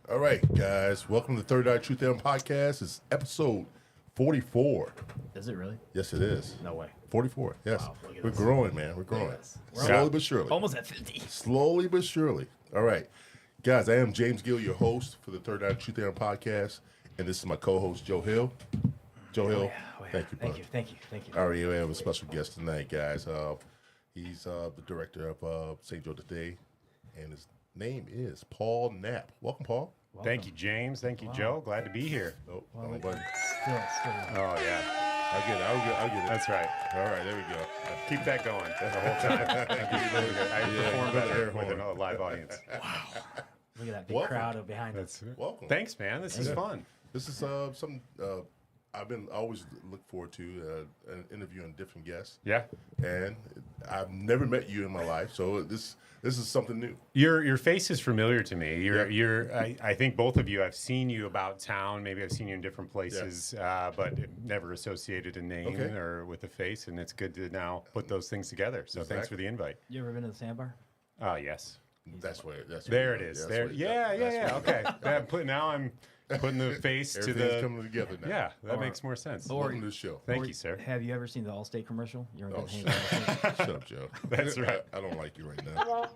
All right, guys. Welcome to the Third Eye Truth Theorem Podcast. It's episode 44. Is it really? Yes, it is. No way. 44. Yes. Wow, look at We're this. growing, man. We're growing. We're Slowly but surely. Almost at 50. Slowly but surely. All right. Guys, I am James Gill, your host for the Third Eye Truth Theorem Podcast. And this is my co-host, Joe Hill. Joe Hill, thank you, bud. Thank you. All right, we have a special guest tonight, guys. He's the director of St. Joe Today, and his name is Paul Knapp. Welcome, Paul. Welcome. Thank you, James. Thank you, Joe. Glad to be here. Oh, Well, wrong wait. button. Oh, yeah. I'll get it. I'll get it. That's right. All right, there we go. Keep that going the whole time. I perform better with a live audience. Look at that big Welcome. crowd behind us. That's Welcome. Thanks, man. This is Yeah. fun. This is something I always look forward to, interviewing different guests. Yeah. And I've never met you in my life, so this is something new. Your face is familiar to me. I think both of you, I've seen you about town. Maybe I've seen you in different places, but never associated a name Okay. or with a face. And it's good to now put those things together. So thanks for the invite. You ever been to the sandbar? Yes. That's where. There it is. There. Yeah. Okay. Now I'm putting the face to Everything's the. coming together now. Yeah, that Or- makes more sense. Welcome to the show. Thank you, sir. Have you ever seen the Allstate commercial? You're Oh, good hang Shut up, Joe. That's right. I don't like you right now.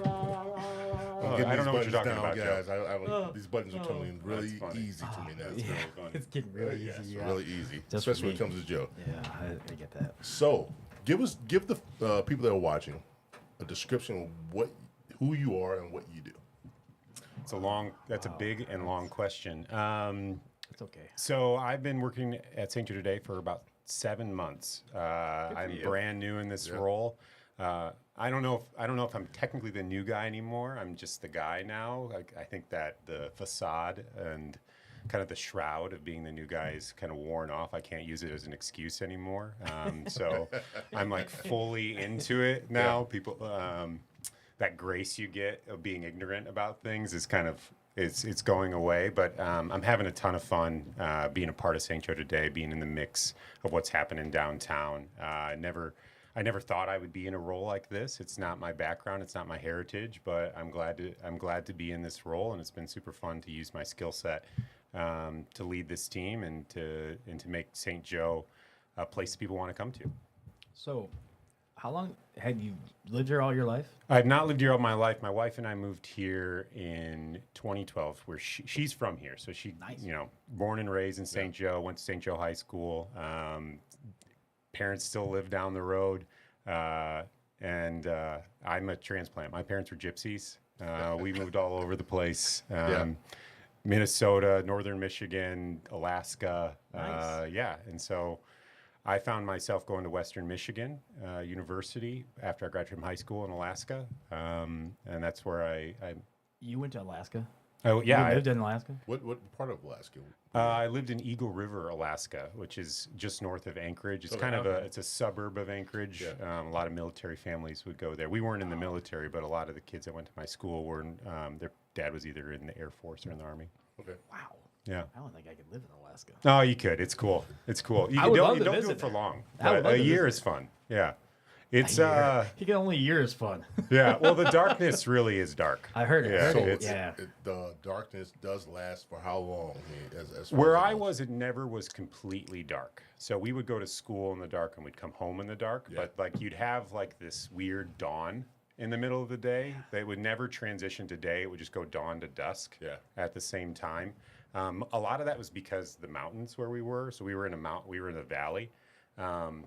Oh, I don't know what you're talking about, guys. Joe. These buttons are coming in really That's funny. easy to me now. Yeah, it's getting really Yes, easy. Yeah. really easy, Just for especially when it me. comes to Joe. Yeah, I get that. So, give the people that are watching a description of who you are and what you do. That's a big and long question. It's okay. So I've been working at St. Joe Today for about 7 months. I'm you. brand new in this role. I don't know if I'm technically the new guy anymore. I'm just the guy now. I think that the facade and kind of the shroud of being the new guy is kind of worn off. I can't use it as an excuse anymore. So I'm like fully into it now. People, that grace you get of being ignorant about things is kind of it's going away. But I'm having a ton of fun being a part of St. Joe Today, being in the mix of what's happening downtown. I never thought I would be in a role like this. It's not my background, it's not my heritage, but I'm glad to be in this role, and it's been super fun to use my skill set to lead this team and to make St. Joe a place people want to come to. So, how long have you lived here all your life? I've not lived here all my life. My wife and I moved here in 2012, where she's from here. So she, Nice. born and raised in St. Joe, went to St. Joe High School. Parents still live down the road. And I'm a transplant. My parents were gypsies. We moved all over the place. Minnesota, Northern Michigan, Alaska. Nice. And so I found myself going to Western Michigan University after I graduated from high school in Alaska, and that's where I You went to Alaska? oh yeah You lived in Alaska? What part of Alaska? I lived in Eagle River, Alaska, which is just north of Anchorage. It's kind of it's a suburb of Anchorage. Yeah. A lot of military families would go there. We weren't in the military, but a lot of the kids that went to my school were their dad was either in the Air Force or in the Army. Okay. Wow. Yeah. I don't think I could live in Alaska. Oh, you could. It's cool. It's cool. I would love You to don't do visit it for there. long. I would But love a to year visit. is fun. Yeah. It's He can only a year is fun. yeah. Well, the darkness really is dark. I heard it. Yeah, I heard it. it's- Yeah. The darkness does last for how long? I mean, as far Where as I it goes? was, it never was completely dark. So we would go to school in the dark and we'd come home in the dark. Yeah. But like you'd have like this weird dawn in the middle of the day. They would never transition to day. It would just go dawn to dusk at the same time. A lot of that was because the mountains where we were. So we were in a valley.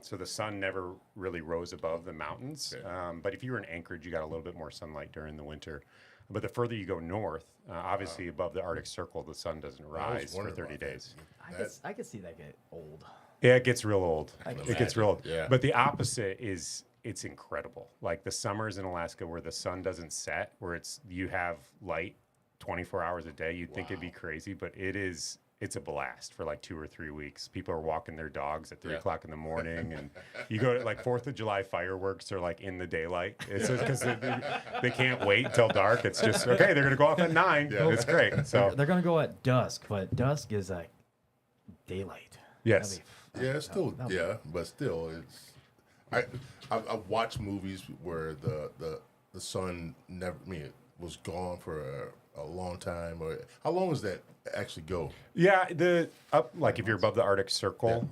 So the sun never really rose above the mountains. Okay. But if you were in Anchorage, you got a little bit more sunlight during the winter. But the further you go north, obviously above the Arctic Circle, the sun doesn't rise for wondering 30 about that. days. I could see that get old. Yeah, it gets real old. I can It gets real old. Yeah. But the opposite is it's incredible. Like the summers in Alaska where the sun doesn't set, where you have light 24 hours a day. You'd think it'd be crazy, but it's a blast for like 2 or 3 weeks. People are walking their dogs at 3 o'clock in the morning, and you go to like 4th of July fireworks are like in the daylight. It's just because they can't wait till dark. It's just okay. They're gonna go off at 9. Yeah. It's great. So They're going to go at dusk, but dusk is like daylight. yes, Yeah, it's still but still, it's. I've watched movies where the sun never. I mean, it was gone for a long time, or how long does that actually go? Yeah, the up like if you're above the Arctic Circle,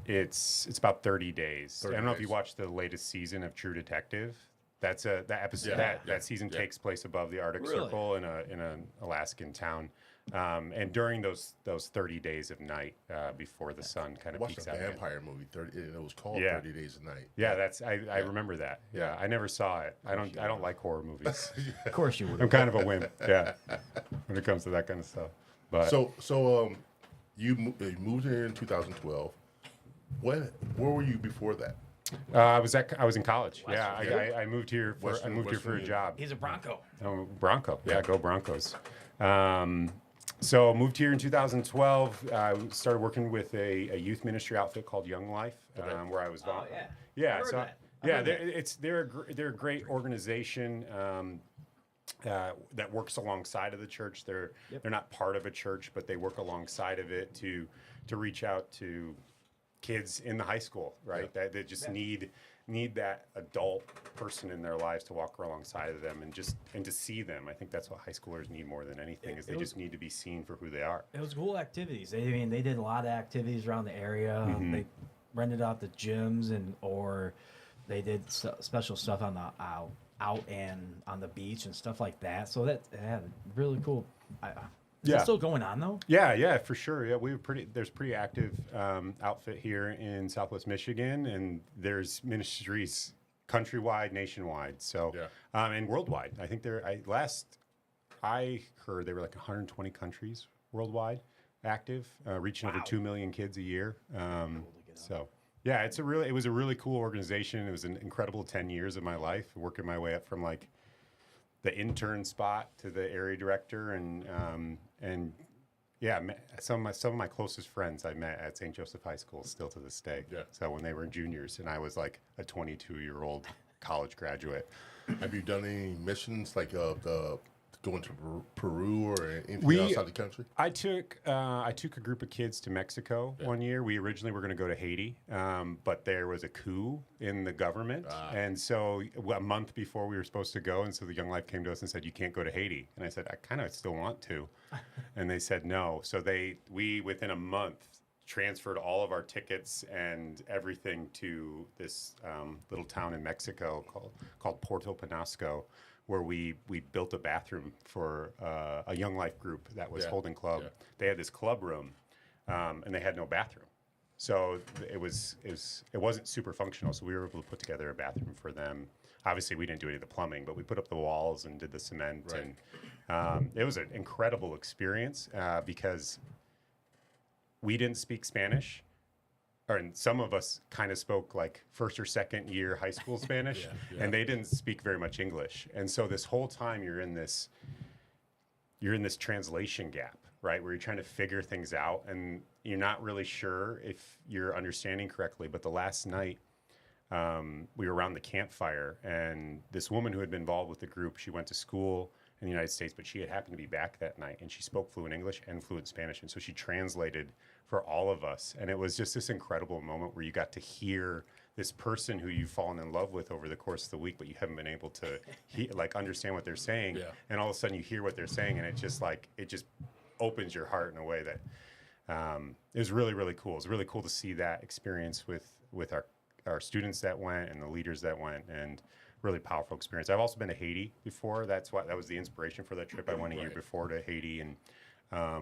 it's about 30 days. 30 I don't know if you days. watched the latest season of True Detective. That episode Yeah, that season takes place above the Arctic Really? Circle in an Alaskan town, and during those 30 days of night before the sun kind I of watched peaks a out. again. vampire movie. It was called Yeah. 30 Days a Night. Yeah, I remember that. Yeah, I never saw it. I don't like horror movies. Of course you would. I'm kind of a wimp. Yeah, when it comes to that kind of stuff. But So you moved here in 2012. Where were you before that? I was in college. Yeah, Virginia? I moved here for West a Virginia. job. He's a Bronco. Oh, Bronco. Yeah, go Broncos. So moved here in 2012. Started working with a youth ministry outfit called Young Life, where I was. Yeah. Heard So that. yeah, they're a great organization. That works alongside of the church. They're not part of a church, but they work alongside of it to reach out to kids in the high school, right? That they just need that adult person in their lives to walk alongside of them and to see them. I think that's what high schoolers need more than anything is they just need to be seen for who they are. It was cool activities. They did a lot of activities around the area. They rented out the gyms or they did special stuff on the out and on the beach and stuff like that. So that really cool. Is it still going on though? Yeah, for sure. Yeah, there's pretty active outfit here in Southwest Michigan, and there's ministries countrywide, nationwide. So and worldwide. I think I heard they were like 120 countries worldwide active, reaching over 2 million kids a year. So yeah, it was a really cool organization. It was an incredible 10 years of my life, working my way up from like the intern spot to the area director, and yeah, some of my closest friends I met at St. Joseph High School still to this day. Yeah. So when they were juniors, and I was like a 22-year-old college graduate. Have you done any missions like going to Peru or anything outside the country? I took a group of kids to Mexico one year. We originally were going to go to Haiti, but there was a coup in the government, and so a month before we were supposed to go, and so the Young Life came to us and said, "You can't go to Haiti." And I said, "I kind of still want to," and they said no. So we within a month transferred all of our tickets and everything to this little town in Mexico called Puerto Penasco, where we built a bathroom for a Young Life group that was holding club. Yeah. They had this club room, and they had no bathroom, so it wasn't super functional. So we were able to put together a bathroom for them. Obviously, we didn't do any of the plumbing, but we put up the walls and did the cement, and it was an incredible experience because we didn't speak Spanish. And some of us kind of spoke like first or second year high school Spanish, and they didn't speak very much English. And so this whole time you're in this translation gap, right? Where you're trying to figure things out and you're not really sure if you're understanding correctly. But the last night we were around the campfire, and this woman who had been involved with the group, she went to school in the United States, but she had happened to be back that night, and she spoke fluent English and fluent Spanish. And so she translated for all of us. And it was just this incredible moment where you got to hear this person who you've fallen in love with over the course of the week, but you haven't been able to understand what they're saying. Yeah. And all of a sudden you hear what they're saying, and it just opens your heart in a way that it was really, really cool. It was really cool to see that experience with our students that went and the leaders that went, and really powerful experience. I've also been to Haiti before. That was the inspiration for that trip. I went a year before to Haiti, and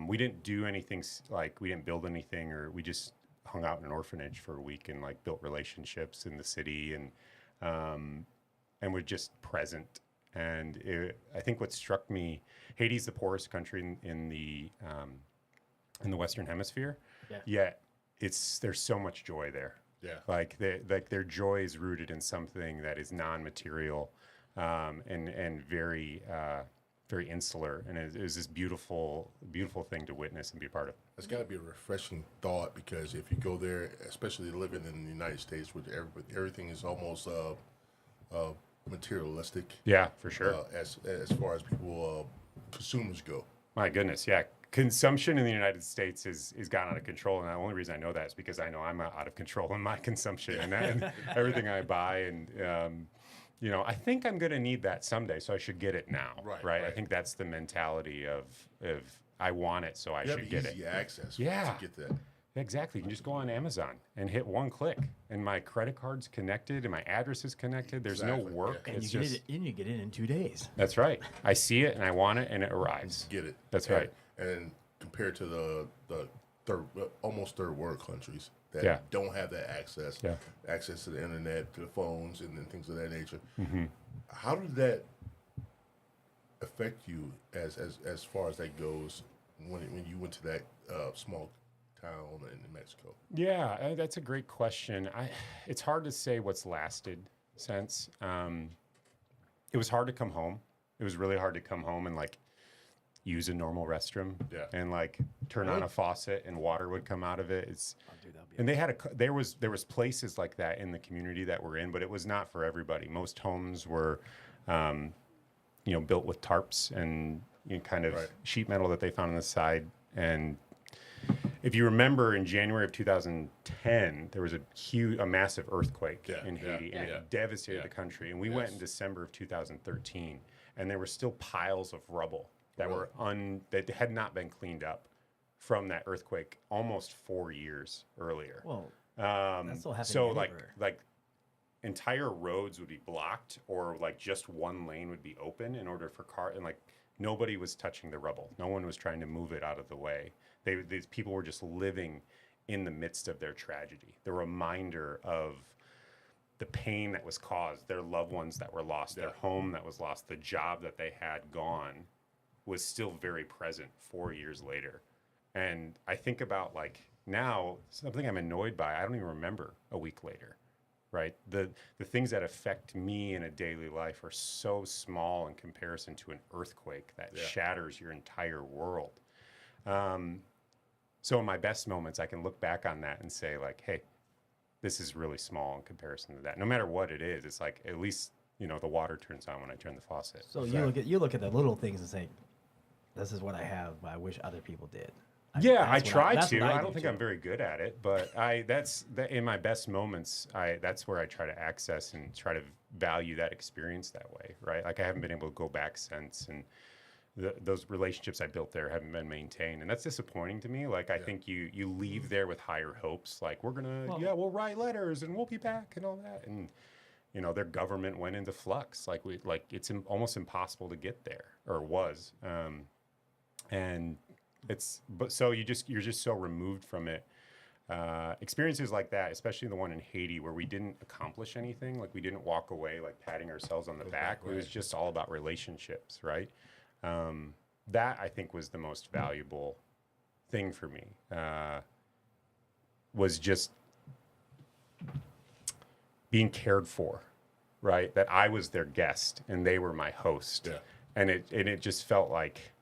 we didn't do anything, like we didn't build anything, or we just hung out in an orphanage for a week and like built relationships in the city, and we're just present. And I think what struck me, Haiti's the poorest country in the Western Hemisphere. Yeah. Yet there's so much joy there. Yeah. Like their joy is rooted in something that is non-material, and very very insular, and it was this beautiful thing to witness and be a part of. It's got to be a refreshing thought, because if you go there, especially living in the United States, with everything is almost materialistic. Yeah, for sure. As far as people consumers go. My goodness, yeah. Consumption in the United States is gone out of control, and the only reason I know that is because I know I'm out of control in my consumption and everything I buy, and I think I'm going to need that someday, so I should get it now. Right. I think that's the mentality of I want it, so I should get it. Easy access. Yeah. To get that. Exactly. You can just go on Amazon and hit one click, and my credit card's connected, and my address is connected. There's no work. And you get it in 2 days. That's right. I see it, and I want it, and it arrives. Get it. That's right. And compared to the almost third world countries that don't have that access to the internet, to the phones, and things of that nature. Mm-hmm. How did that affect you as far as that goes when you went to that small town in Mexico? Yeah, that's a great question. It's hard to say what's lasted since. It was hard to come home. It was really hard to come home and use a normal restroom and turn on a faucet and water would come out of it. And they had there was places like that in the community that we're in, but it was not for everybody. Most homes were, built with tarps and sheet metal that they found on the side. And if you remember, in January of 2010, there was a massive earthquake in Haiti, and it devastated the country. And we went in December of 2013, and there were still piles of rubble that that had not been cleaned up from that earthquake almost 4 years earlier. Well, that's still happening like entire roads would be blocked, or just one lane would be open in order for and nobody was touching the rubble. No one was trying to move it out of the way. These people were just living in the midst of their tragedy. The reminder of the pain that was caused, their loved ones that were lost, their home that was lost, the job that they had gone, was still very present 4 years later. And I think about now, something I'm annoyed by, I don't even remember a week later, right? The things that affect me in a daily life are so small in comparison to an earthquake that shatters your entire world. So in my best moments, I can look back on that and say hey, this is really small in comparison to that. No matter what it is, it's at least, the water turns on when I turn the faucet. So you look at the little things and say, this is what I have, but I wish other people did. I try to. I don't think I'm very good at it, but that's in my best moments. That's where I try to access and try to value that experience that way, right? I haven't been able to go back since, and those relationships I built there haven't been maintained, and that's disappointing to me. I think you leave there with higher hopes, we're gonna we'll write letters and we'll be back and all that, and their government went into flux. It's almost impossible to get there, or was, and so you're just so removed from it. Experiences like that, especially the one in Haiti where we didn't accomplish anything, we didn't walk away patting ourselves on the back. Right. It was just all about relationships, right? That I think was the most valuable thing for me, was just being cared for, right? That I was their guest and they were my host. Yeah. And it just felt like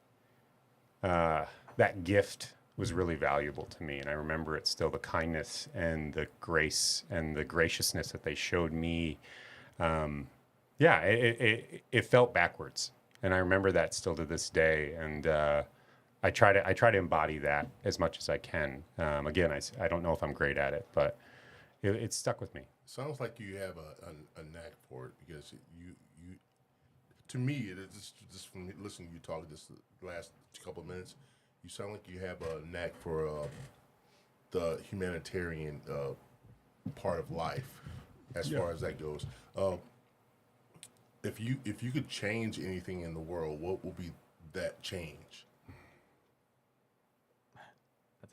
that gift was really valuable to me. And I remember it still, the kindness and the grace and the graciousness that they showed me. It felt backwards. And I remember that still to this day. And I try to embody that as much as I can. Again, I don't know if I'm great at it, but it stuck with me. Sounds like you have a knack for it, because you to me, it is just from listening to you talk this last couple of minutes, you sound like you have a knack for the humanitarian part of life, as far as that goes. If you could change anything in the world, what will be that change?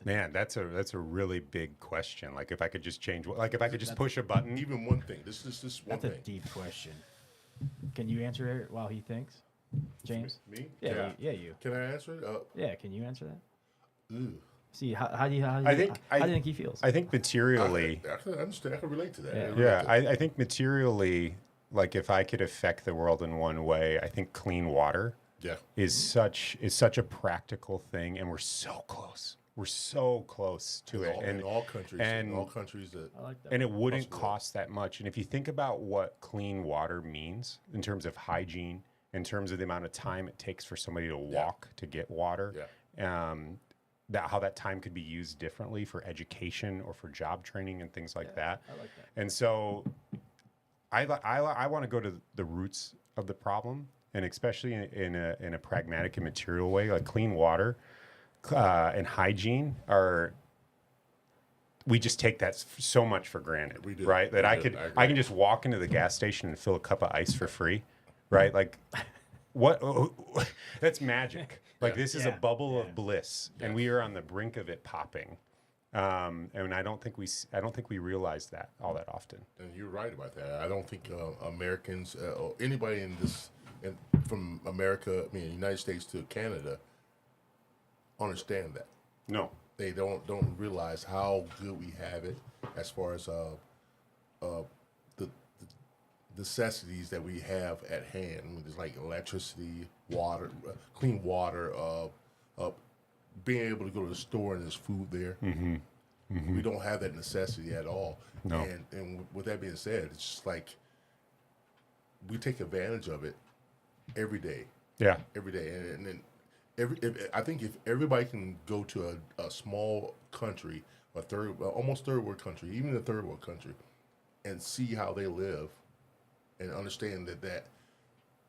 Man, that's a really big question. If I could just change, if I could just push a button. Even one thing. This one thing. That's a deep question. Can you answer it while he thinks, James? Me? Yeah, you. Can I answer it? Yeah, can you answer that? Ooh. See, how do you think he feels? I think materially. I can understand. I can relate to that. Yeah, I think materially, if I could affect the world in one way, I think clean water is such a practical thing, and we're so close. We're so close to it, in all countries, that. I like that. And it wouldn't cost that much. And if you think about what clean water means in terms of hygiene, in terms of the amount of time it takes for somebody to walk to get water, how that time could be used differently for education or for job training and things like that. I like that. And so I want to go to the roots of the problem, and especially in a pragmatic and material way, like clean water and hygiene are. We just take that so much for granted, We do. right? That We do. I I agree. can just walk into the gas station and fill a cup of ice for free, right? Like, what? That's magic. Like this is a Yeah. bubble Yeah. of bliss, and we are on the brink of it popping. And I don't think we realize that all that often. And you're right about that. I don't think Americans or anybody from America, I mean, the United States to Canada, understand that. No. They don't realize how good we have it as far as the necessities that we have at hand. I mean, there's like electricity, water, clean water, being able to go to the store and there's food there. We don't have that necessity at all. No. And with that being said, it's just like we take advantage of it every day. Yeah. Every day, and then I think if everybody can go to a small country, almost third world country, even a third world country, and see how they live, and understand that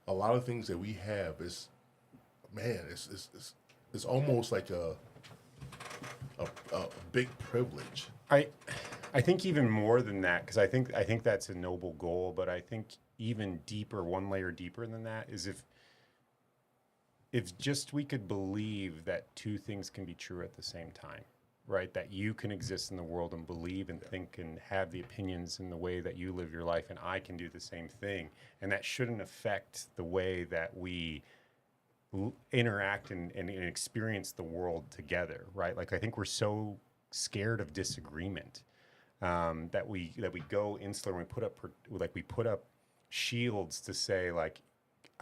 a lot of things that we have is, man, it's almost like a big privilege. I think even more than that, because I think that's a noble goal, but I think even deeper, one layer deeper than that, is if just we could believe that two things can be true at the same time, right? That you can exist in the world and believe and think and have the opinions in the way that you live your life, and I can do the same thing, and that shouldn't affect the way that we interact and experience the world together, right? Like I think we're so scared of disagreement that we go insular and we put up shields to say, like,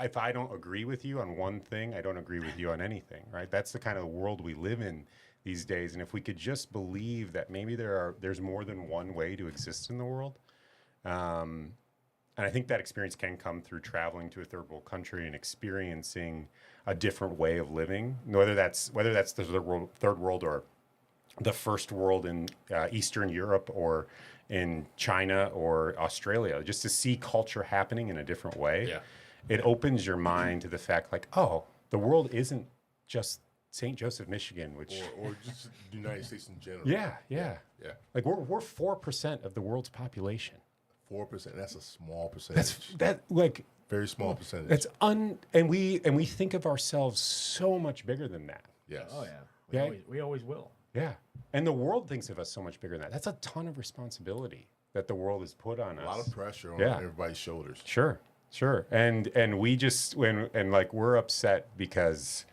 if I don't agree with you on one thing, I don't agree with you on anything, right? That's the kind of world we live in these days. And if we could just believe that maybe there's more than one way to exist in the world, and I think that experience can come through traveling to a third world country and experiencing a different way of living, whether that's the third world or the first world in Eastern Europe or in China or Australia, just to see culture happening in a different way. Yeah. It opens your mind to the fact, like, oh, the world isn't just St. Joseph, Michigan, which Or just the United States in general. yeah. Yeah. Like we're 4% of the world's population. 4%. That's a small percentage. Very small percentage. That's and we think of ourselves so much bigger than that. Yes. Oh yeah. Yeah. We always will. Yeah. And the world thinks of us so much bigger than that. That's a ton of responsibility that the world has put on us. A lot of pressure on Yeah. everybody's shoulders. Sure. And we just we're upset because,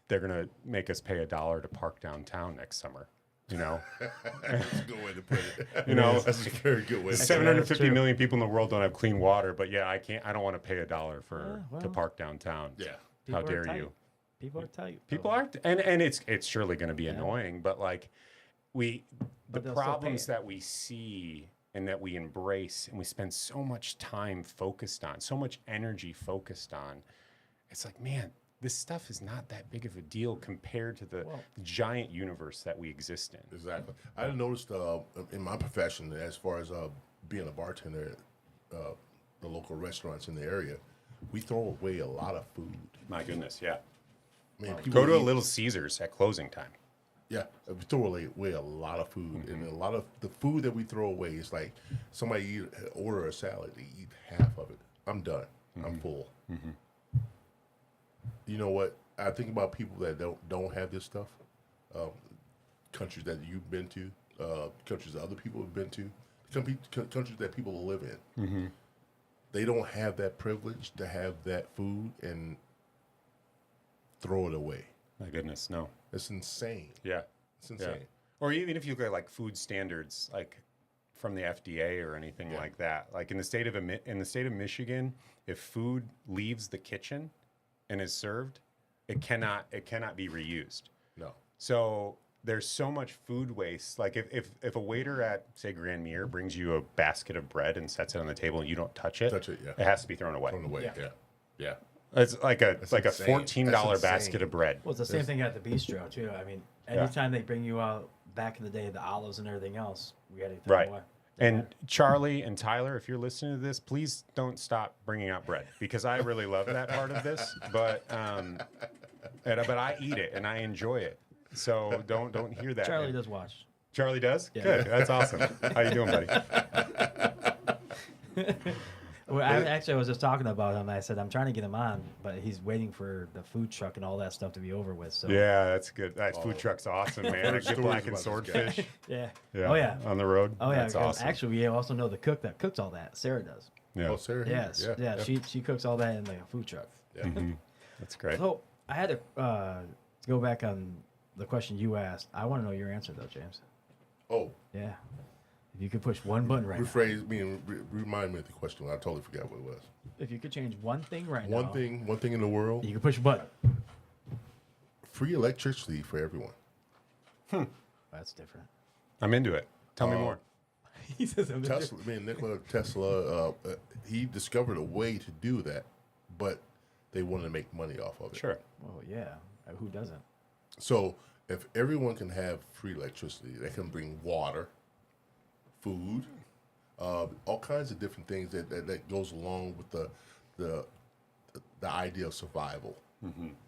they're gonna make us pay $1 to park downtown next summer. That's a good way to put it. That's a very good way. To put it. 750 million people in the world don't have clean water, but yeah, I don't want to pay $1 to park downtown. Yeah. How People are dare tight. you? People are tight. People aren't, and it's surely going to be annoying, but like the But they'll still pay problems it. that we see and that we embrace and we spend so much time focused on, so much energy focused on, it's like, man, this stuff is not that big of a deal compared to the giant universe that we exist in. Exactly. I noticed in my profession, as far as being a bartender at the local restaurants in the area, we throw away a lot of food. My goodness, yeah. Man, Go to a eat- Little Caesars at closing time. Yeah, we throw away a lot of food, and a lot of the food that we throw away is like somebody order a salad, they eat half of it. I'm done. I'm full. You know what? I think about people that don't have this stuff. Countries that you've been to, countries that other people have been to, countries that people live in. They don't have that privilege to have that food and throw it away. My goodness, no. It's insane. Yeah. It's insane. Or even if you look at like food standards, like from the FDA or anything like that, like in the state of Michigan, if food leaves the kitchen and is served, it cannot be reused. No. So there's so much food waste. Like if a waiter at, say, Grand Mere brings you a basket of bread and sets it on the table and you don't touch it, Yeah. it has to be thrown away. Thrown away. Yeah. Yeah. It's like a That's $14 insane. That's basket insane. of bread. Well, it's the same thing at the bistro too. I mean, anytime they bring you out back in the day, the olives and everything else, we had to throw Right. away. And Charlie and Tyler, if you're listening to this, please don't stop bringing out bread because I really love that part of this. But I eat it and I enjoy it. So don't hear that. Charlie does watch. Charlie does? Yeah. Good. That's awesome. How you doing, buddy? Well, I was just talking about him. I said I'm trying to get him on, but he's waiting for the food truck and all that stuff to be over with. So Yeah, that's good. That food truck's awesome, man. Heard A good stories black and about this swordfish. yeah. Yeah. Oh yeah. On the road. Oh yeah. That's 'Cause awesome. Actually, we also know the cook that cooks all that. Sarah does. Yeah. Oh, Sarah. Yes. Yeah. She cooks all that in the food truck. Yeah. That's great. So I had to go back on the question you asked. I want to know your answer though, James. Oh, Yeah. If you could push one button right now. rephrase me and remind me of the question. I totally forgot what it was. If you could change one thing right One now. thing in the world: You could push a button. free electricity for everyone. That's different. I'm into it. Tell me more. He says I'm Tesla, Nikola Tesla, he discovered a way to do that, but they wanted to make money off of it. Sure. Oh yeah. Who doesn't? So if everyone can have free electricity, they can bring water, food, all kinds of different things that goes along with the idea of survival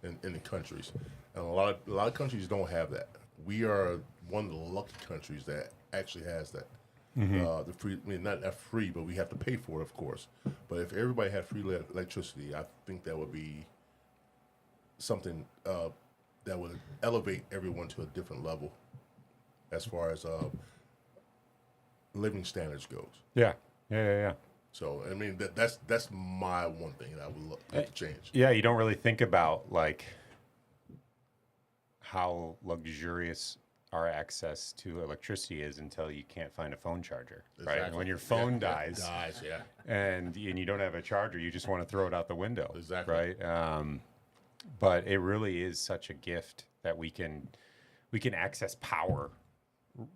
in the countries. And a lot of countries don't have that. We are one of the lucky countries that actually has that. The free, not free, but we have to pay for it, of course. But if everybody had free electricity, I think that would be something that would elevate everyone to a different level as far as living standards goes. Yeah. Yeah. So I mean that's my one thing that I would look to change. Yeah, you don't really think about like how luxurious our access to electricity is until you can't find a phone charger, right? Exactly. When your phone dies, Yeah. and you don't have a charger, you just want to throw it out the window, Exactly. right? But it really is such a gift that we can access power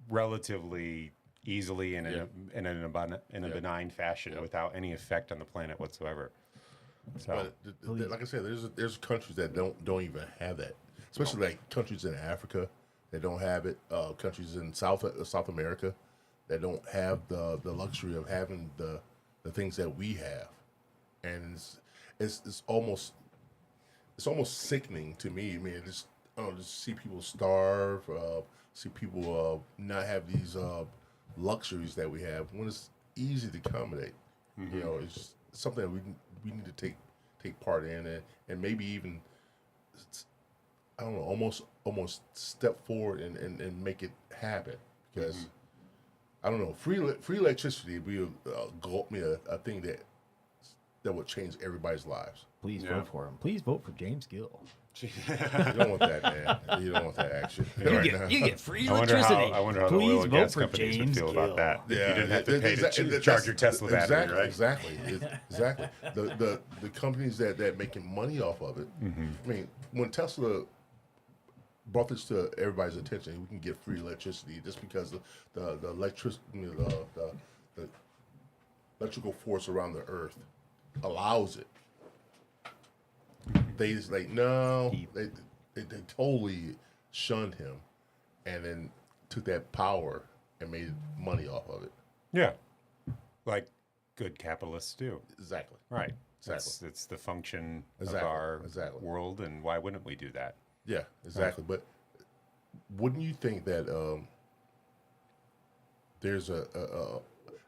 relatively easily and in a benign fashion without any effect on the planet whatsoever. So But like I said, there's countries that don't even have that, especially like countries in Africa that don't have it. Countries in South America that don't have the luxury of having the things that we have, and it's almost sickening to me. I mean, just see people starve, see people not have these luxuries that we have when it's easy to accommodate. You know, it's just something that we need to take part in, and maybe even I don't know, almost step forward and make it happen, because I don't know, free electricity would be a thing that would change everybody's lives. Please vote for him. Please vote for James Gill. You don't want that, man. You don't want that action. You get free I wonder electricity. how the Please oil and gas vote for companies would James feel Gill. about that. If Yeah, you didn't have to pay to charge your Tesla battery, right? Exactly. The companies that making money off of it. I mean, when Tesla brought this to everybody's attention, we can get free electricity just because the electrical force around the Earth allows it. They just like no, they totally shunned him, and then took that power and made money off of it. Yeah, like good capitalists do. Exactly. Right. Exactly. It's the function Exactly. of our Exactly. world, and why wouldn't we do that? Yeah, exactly. But wouldn't you think that there's I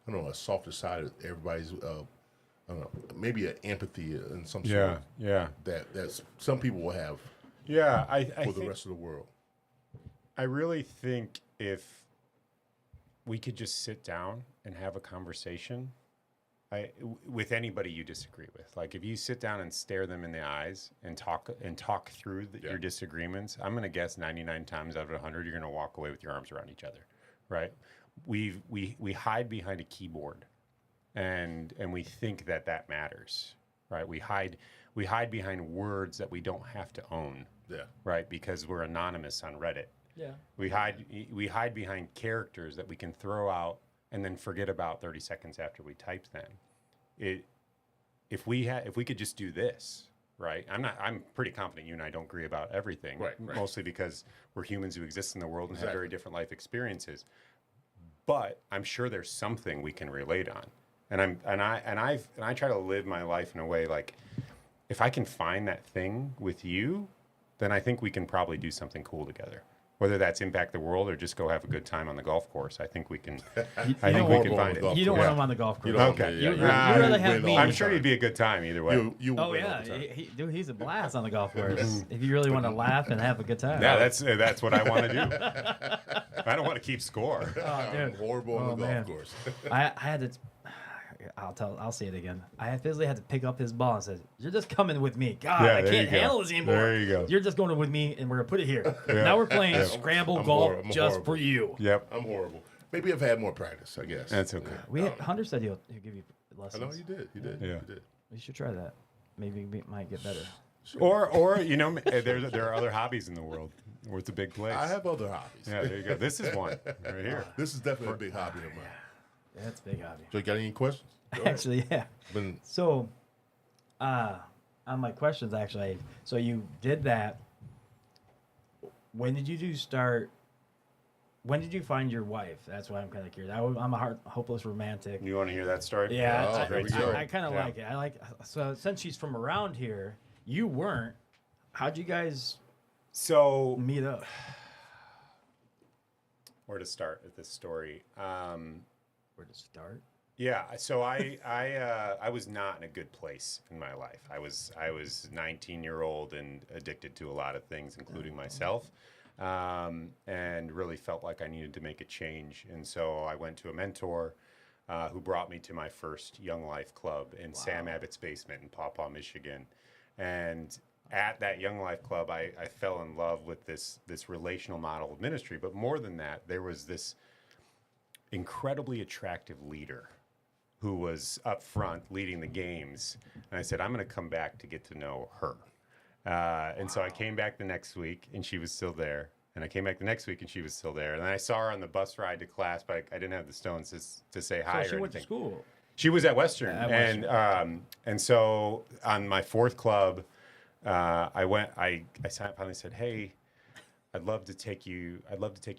don't know, a softer side of everybody's I don't know, maybe an empathy in some sort Yeah. that some people will have Yeah, I for the think, rest of the world. I really think if we could just sit down and have a conversation with anybody you disagree with, like if you sit down and stare them in the eyes and talk through your disagreements, I'm going to guess 99 times out of 100 you're going to walk away with your arms around each other, right? We hide behind a keyboard, and we think that matters, right? We hide behind words that we don't have to own, right? Because we're anonymous on Reddit. Yeah. We hide behind characters that we can throw out and then forget about 30 seconds after we type them. If we could just do this, right? I'm pretty confident you and I don't agree about everything, Right. Mostly because we're humans who exist in the world and have very different life experiences. but I'm sure there's something we can relate on. And I try to live my life in a way like, if I can find that thing with you, then I think we can probably do something cool together. Whether that's impact the world or just go have a good time on the golf course, I think we can. I think we can find it. You don't want him on the golf course. Okay. You'd rather have me. I'm sure he'd be a good time either way. Oh yeah, he's a blast on the golf course. If you really want to laugh and have a good time. Yeah, that's what I want to do. I don't want to keep score. I'm horrible on the golf course. I had to. I'll say it again. I physically had to pick up his ball and said, "You're just coming with me. God, I can't handle this anymore. There you go. You're just going with me, and we're gonna put it here. Now we're playing scramble golf just horrible. for you." Yep. I'm horrible. Maybe I've had more practice, I guess. That's okay. Hunter said he'll give you I lessons. know you did. You did. Yeah. You did. You should try that. Maybe we might get better. Or there are other hobbies in the world where it's a big place. I have other hobbies. Yeah, there you go. This is one right here. This is definitely a big hobby of mine. Yeah, it's a big hobby. So you got any questions? Go ahead. Actually, yeah. So, on my questions, actually, so you did that. When did you start? When did you find your wife? That's why I'm kind of curious. I'm a hopeless romantic. You want to hear that story? Yeah, here we go. I kind of like it. So since she's from around here, you weren't. How'd you guys meet up? Where to start with this story? Where to start? Yeah, so I was not in a good place in my life. I was 19-year-old and addicted to a lot of things, including myself, and really felt like I needed to make a change. And so I went to a mentor who brought me to my first Young Life Club in Sam Abbott's basement in Paw Paw, Michigan. And at that Young Life Club, I fell in love with this relational model of ministry. But more than that, there was this incredibly attractive leader who was up front leading the games. And I said, I'm going to come back to get to know her. And so I came back the next week and she was still there. And I came back the next week and she was still there. And then I saw her on the bus ride to class, but I didn't have the stones to say hi or anything. So she went to school. She was at Western. At Western. And so on my fourth club, I finally said, hey, I'd love to take you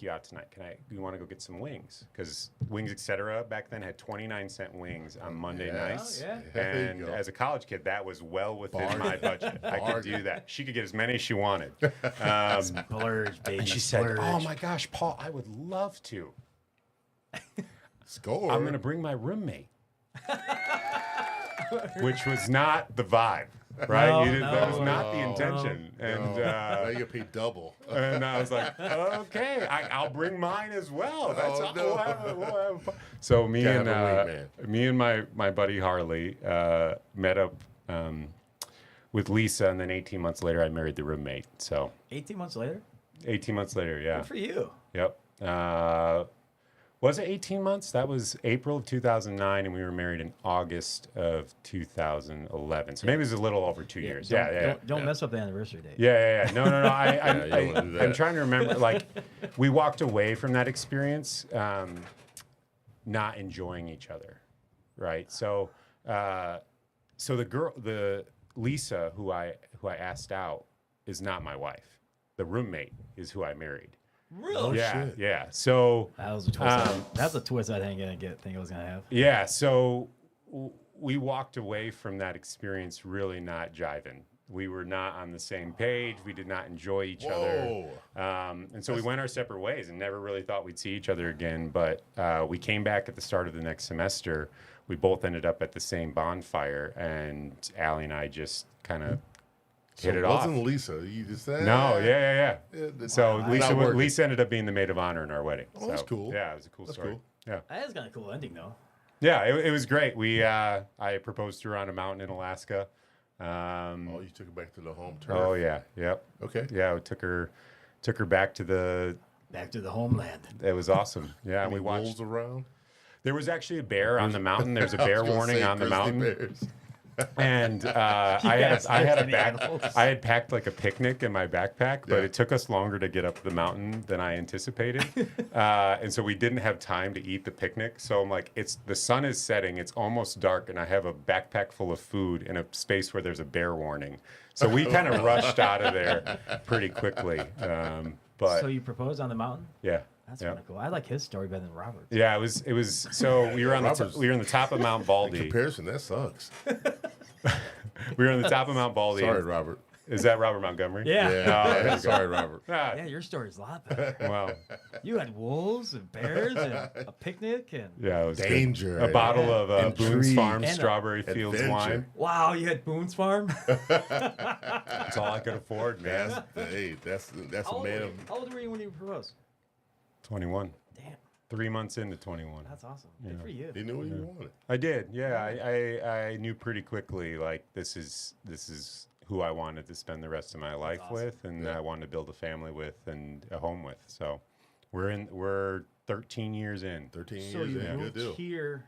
out tonight. You want to go get some wings? Because Wings Etc. back then had 29-cent wings on Monday nights. Oh, yeah. And as a college kid, that was well within my budget. I could do that. She could get as many as she wanted. Splurge, baby. And she said, oh my gosh, Paul, I would love to. Score. I'm going to bring my roommate. Which was not the vibe. Right? That was not the intention. And now you get paid double. And I was like, okay, I'll bring mine as well. We'll have fun. So me and my buddy Harley met up with Lisa, and then 18 months later, I married the roommate. So 18 months later? 18 months later, yeah. Good for you. Yep. Was it 18 months? That was April of 2009, and we were married in August of 2011. So maybe it was a little over 2 years. Don't mess up the anniversary date. Yeah. No. I'm trying to remember. Like, we walked away from that experience, not enjoying each other, right? So, the Lisa who I asked out is not my wife. The roommate is who I married. Really? Yeah. So that was a twist. That's a twist I didn't think I was gonna have. Yeah. So we walked away from that experience really not jiving. We were not on the same page. We did not enjoy each other. And so we went our separate ways and never really thought we'd see each other again. But we came back at the start of the next semester. We both ended up at the same bonfire, and Allie and I just kind of hit it off. It wasn't Lisa. You just said no. Yeah. So Lisa ended up being the maid of honor in our wedding. Oh, that's cool. Yeah, it was a cool story. Cool. Yeah, that is kind of a cool ending, though. Yeah, it was great. I proposed to her on a mountain in Alaska. You took her back to the home turf. Oh yeah, yep. Okay. Yeah, we took her back to the homeland. It was awesome. Yeah, Any we watched. wolves around. There was actually a bear on the mountain. There's a bear warning on the mountain. Bears. And I had packed like a picnic in my backpack, but it took us longer to get up the mountain than I anticipated, and so we didn't have time to eat the picnic. So I'm like, the sun is setting, it's almost dark, and I have a backpack full of food in a space where there's a bear warning. So we kind of rushed out of there pretty quickly. But so you proposed on the mountain? Yeah. That's Yeah. kind of cool. I like his story better than Robert's. Yeah, it was. So we were on we were in the top of Mount In Baldy. comparison, that sucks. We were on the top of Mount Baldy. Sorry, Robert. Is that Robert Montgomery? Yeah. Oh, Yeah, there you go. sorry, Robert. Ah, Yeah, your story's a lot better. well, You had wolves and bears and a picnic and yeah, it was good. Danger. A bottle Yeah. of Boone's Intrigue. Farm And a- Strawberry Fields Adventure. wine. wow, you had Boone's Farm. That's all I could afford, man. That's How a old, man were of you? How old were you when you proposed? 21. Damn, 3 months into 21. that's awesome. Good for you. he knew what you wanted. I did. Yeah, I knew pretty quickly like this is who I wanted to spend the rest of my life awesome. with, and Yeah. I wanted to build a family with and a home with. So we're 13 years in. 13 So years you in, good moved deal. here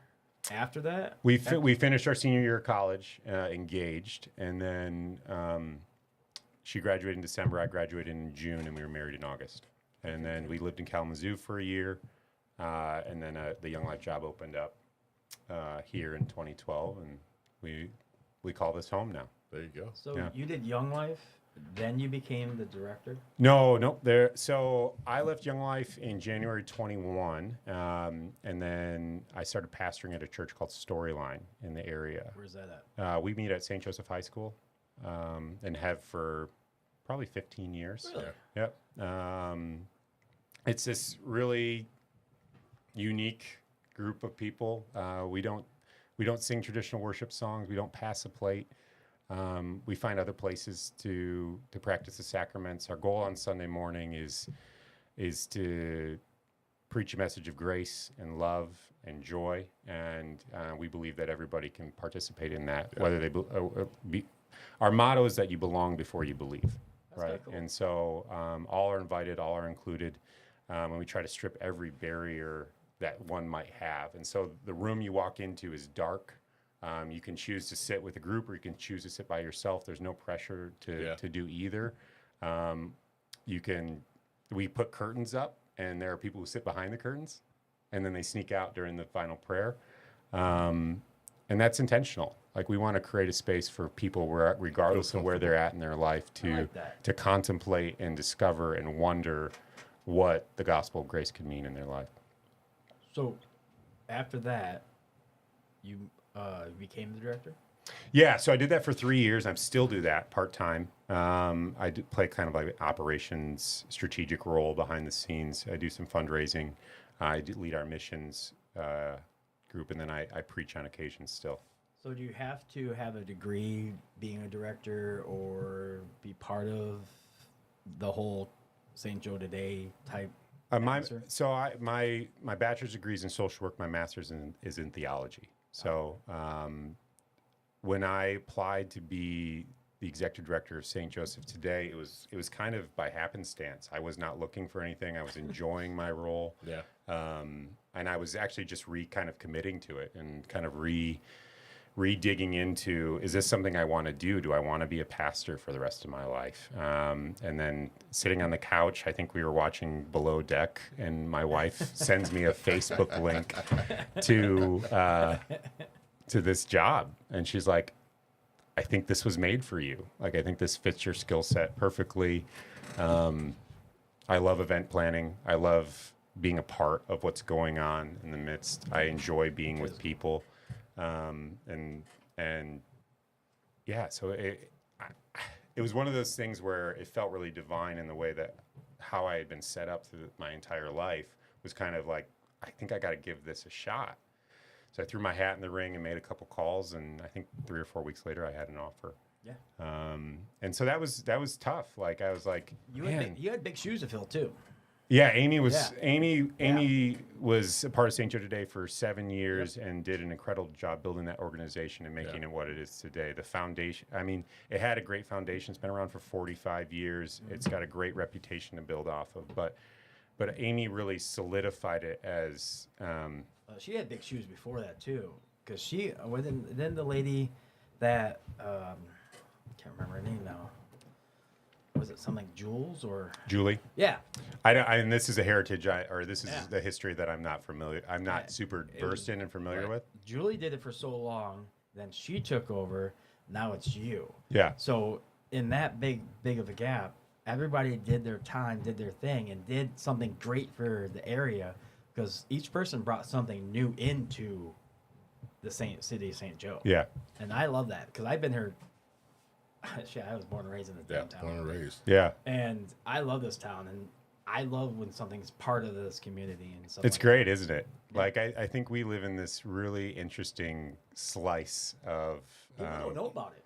after that? We finished our senior year of college, engaged, and then she graduated in December. I graduated in June, and we were married in August. And then we lived in Kalamazoo for a year, and then the Young Life job opened up here in 2012, and we call this home now. There you go. So Yeah. you did Young Life, then you became the director. No. So I left Young Life in January 21, and then I started pastoring at a church called Storyline in the area. Where's that at? We meet at St. Joseph High School, and have for probably 15 years. Really? Yep. It's this really unique group of people. We don't sing traditional worship songs. We don't pass a plate. We find other places to practice the sacraments. Our goal on Sunday morning is to preach a message of grace and love and joy, and we believe that everybody can participate in that. Yeah. Whether they be, our motto is that you belong before you believe, That's right? kinda cool. And so all are invited, all are included, and we try to strip every barrier that one might have. And so the room you walk into is dark. You can choose to sit with a group, or you can choose to sit by yourself. There's no pressure to do either. We put curtains up, and there are people who sit behind the curtains, and then they sneak out during the final prayer. And that's intentional. Like, we want to create a space for people regardless of where they're at in their life I like that. to contemplate and discover and wonder what the gospel of grace could mean in their life. So after that, you became the director? Yeah, so I did that for 3 years. I still do that part-time. I do play kind of like operations strategic role behind the scenes. I do some fundraising. I do lead our missions group, and then I preach on occasion still. So do you have to have a degree being a director or be part of the whole St. Joe Today type? My answer? bachelor's degree is in social work. My master's is in theology. So when I applied to be the executive director of St. Joseph Today, it was kind of by happenstance. I was not looking for anything. I was enjoying my role. Yeah. And I was actually just kind of committing to it and kind of re-digging into, is this something I want to do? Do I want to be a pastor for the rest of my life? And then sitting on the couch, I think we were watching Below Deck, and my wife sends me a Facebook link to this job. And she's like, I think this was made for you. Like, I think this fits your skill set perfectly. I love event planning. I love being a part of what's going on in the midst. I enjoy being with people. And yeah, so it was one of those things where it felt really divine in the way that how I had been set up through my entire life was kind of like, I think I got to give this a shot. So I threw my hat in the ring and made a couple calls, and I think 3 or 4 weeks later I had an offer. Yeah. And so that was tough. Like, I was like, You man. had big shoes to fill too. Yeah, Amy was Yeah. Amy was a part of St. Joe Today for 7 years and did an incredible job building that organization and making it what it is today. The foundation, I mean, it had a great foundation. It's been around for 45 years. It's got a great reputation to build off of. But Amy really solidified it as She had big shoes before that too, because then the lady that can't remember her name now. Was it something like Jules or? Julie. Yeah. And this is a heritage, this is Yeah. the history that I'm not familiar. I'm not Yeah. super versed in and familiar Right. with. Julie did it for so long, then she took over. Now it's you. Yeah. So in that big of a gap, everybody did their time, did their thing, and did something great for the area because each person brought something new into the city of St. Joe. Yeah. And I love that because I've been here. Shit, I was born and raised in the Yeah, downtown. born and raised. Yeah. And I love this town, and I love when something's part of this community and stuff. It's like great, isn't it? Like, I think we live in this really interesting slice of. that. People don't know about it.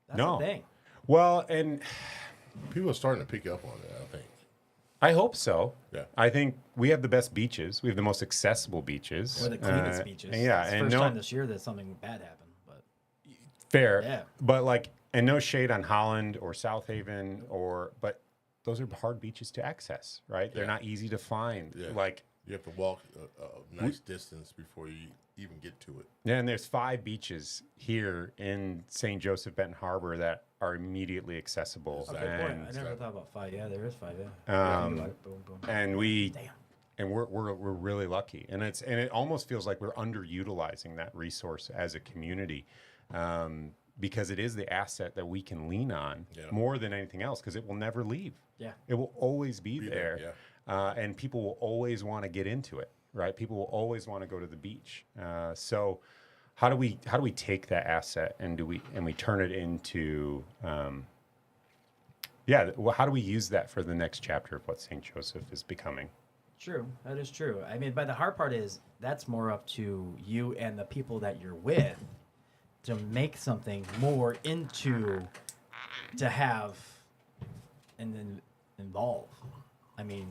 That's no. the thing. Well, and People are starting to pick up on it, I think. I hope so. Yeah. I think we have the best beaches. We have the most accessible beaches. We're the cleanest beaches. Yeah. It's the And first time this year that something bad happened, but fair. Yeah. But like, and no shade on Holland or South Haven but those are hard beaches to access, right? They're not easy to find. Yeah. Like, You have to walk a nice distance before you even get to it. yeah, and there's 5 beaches here in St. Joseph, Benton Harbor that are immediately accessible. Exactly. good point. And, I never thought about 5. Yeah, there is 5. Yeah. Think about it. Boom, boom. and we Damn. and we're really lucky, and it almost feels like we're underutilizing that resource as a community, because it is the asset that we can lean on more than anything else, because it will never leave. Yeah. It will always be there, there, and people will always want to get into it, right? People will always want to go to the beach. So how do we take that asset and we turn it into how do we use that for the next chapter of what St. Joseph is becoming? True. That is true. I mean, but the hard part is that's more up to you and the people that you're with to make something more into to have and then involve. I mean,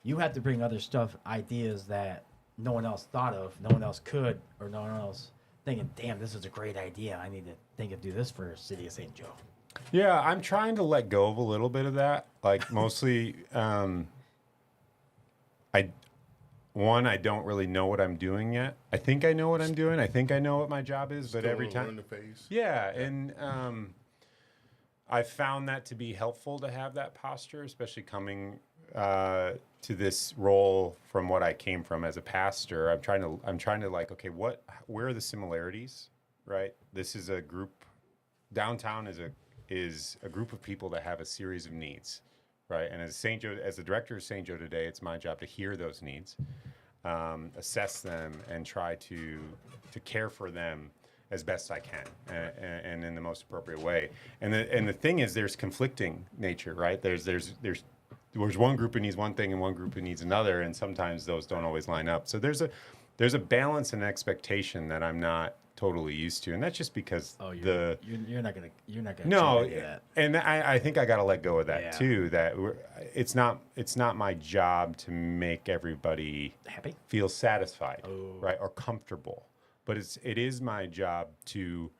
you have to bring other stuff, ideas that no one else thought of, no one else could, or no one else thinking, damn, this is a great idea. I need to think of do this for City of St. Joe. Yeah, I'm trying to let go of a little bit of that. Like mostly, I don't really know what I'm doing yet. I think I know what I'm doing. I think I know what my job is, but Still every in time, the phase. yeah, and I've found that to be helpful to have that posture, especially coming to this role from what I came from as a pastor. I'm trying to like, okay, where are the similarities, right? This is a group. Downtown is a group of people that have a series of needs, right? And as the director of St. Joe today, it's my job to hear those needs, assess them, and try to care for them as best I can, and in the most appropriate way. And the thing is, there's conflicting nature, right? There's one group who needs one thing and one group who needs another, and sometimes those don't always line up. So there's a balance and expectation that I'm not totally used to, and that's just because you're not gonna no, do that. and I think I got to let go of that Yeah. too. That it's not my job to make everybody Happy? feel satisfied, Oh. right, or comfortable. But it is my job to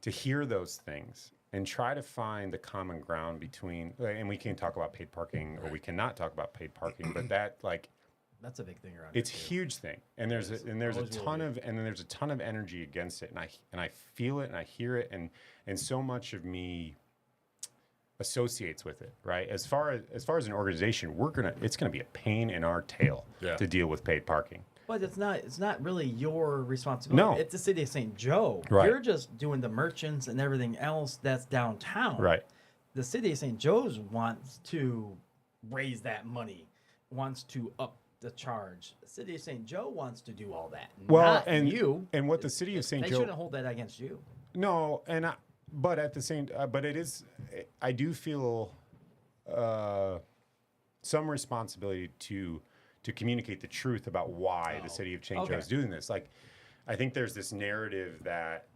hear those things and try to find the common ground between. And we can talk about paid parking, or we cannot talk about paid parking. But that That's a big thing around it's a here, too. huge thing, and there's a ton of energy against it, and I feel it and I hear it, and so much of me associates with it, right? As far as an organization, it's gonna be a pain in our tail to deal with paid parking. But it's not really your responsibility. No. It's the City of St. Joe. Right. You're just doing the merchants and everything else that's downtown. Right. The City of St. Joe's wants to raise that money, wants to up the charge. The City of St. Joe wants to do all that. Well, not and you. and what the City of St. They Joe shouldn't hold that against you. No, but at the same, but it is. I do feel some responsibility to communicate the truth about why the City of St. Joe is doing this. Like, I think there's this narrative that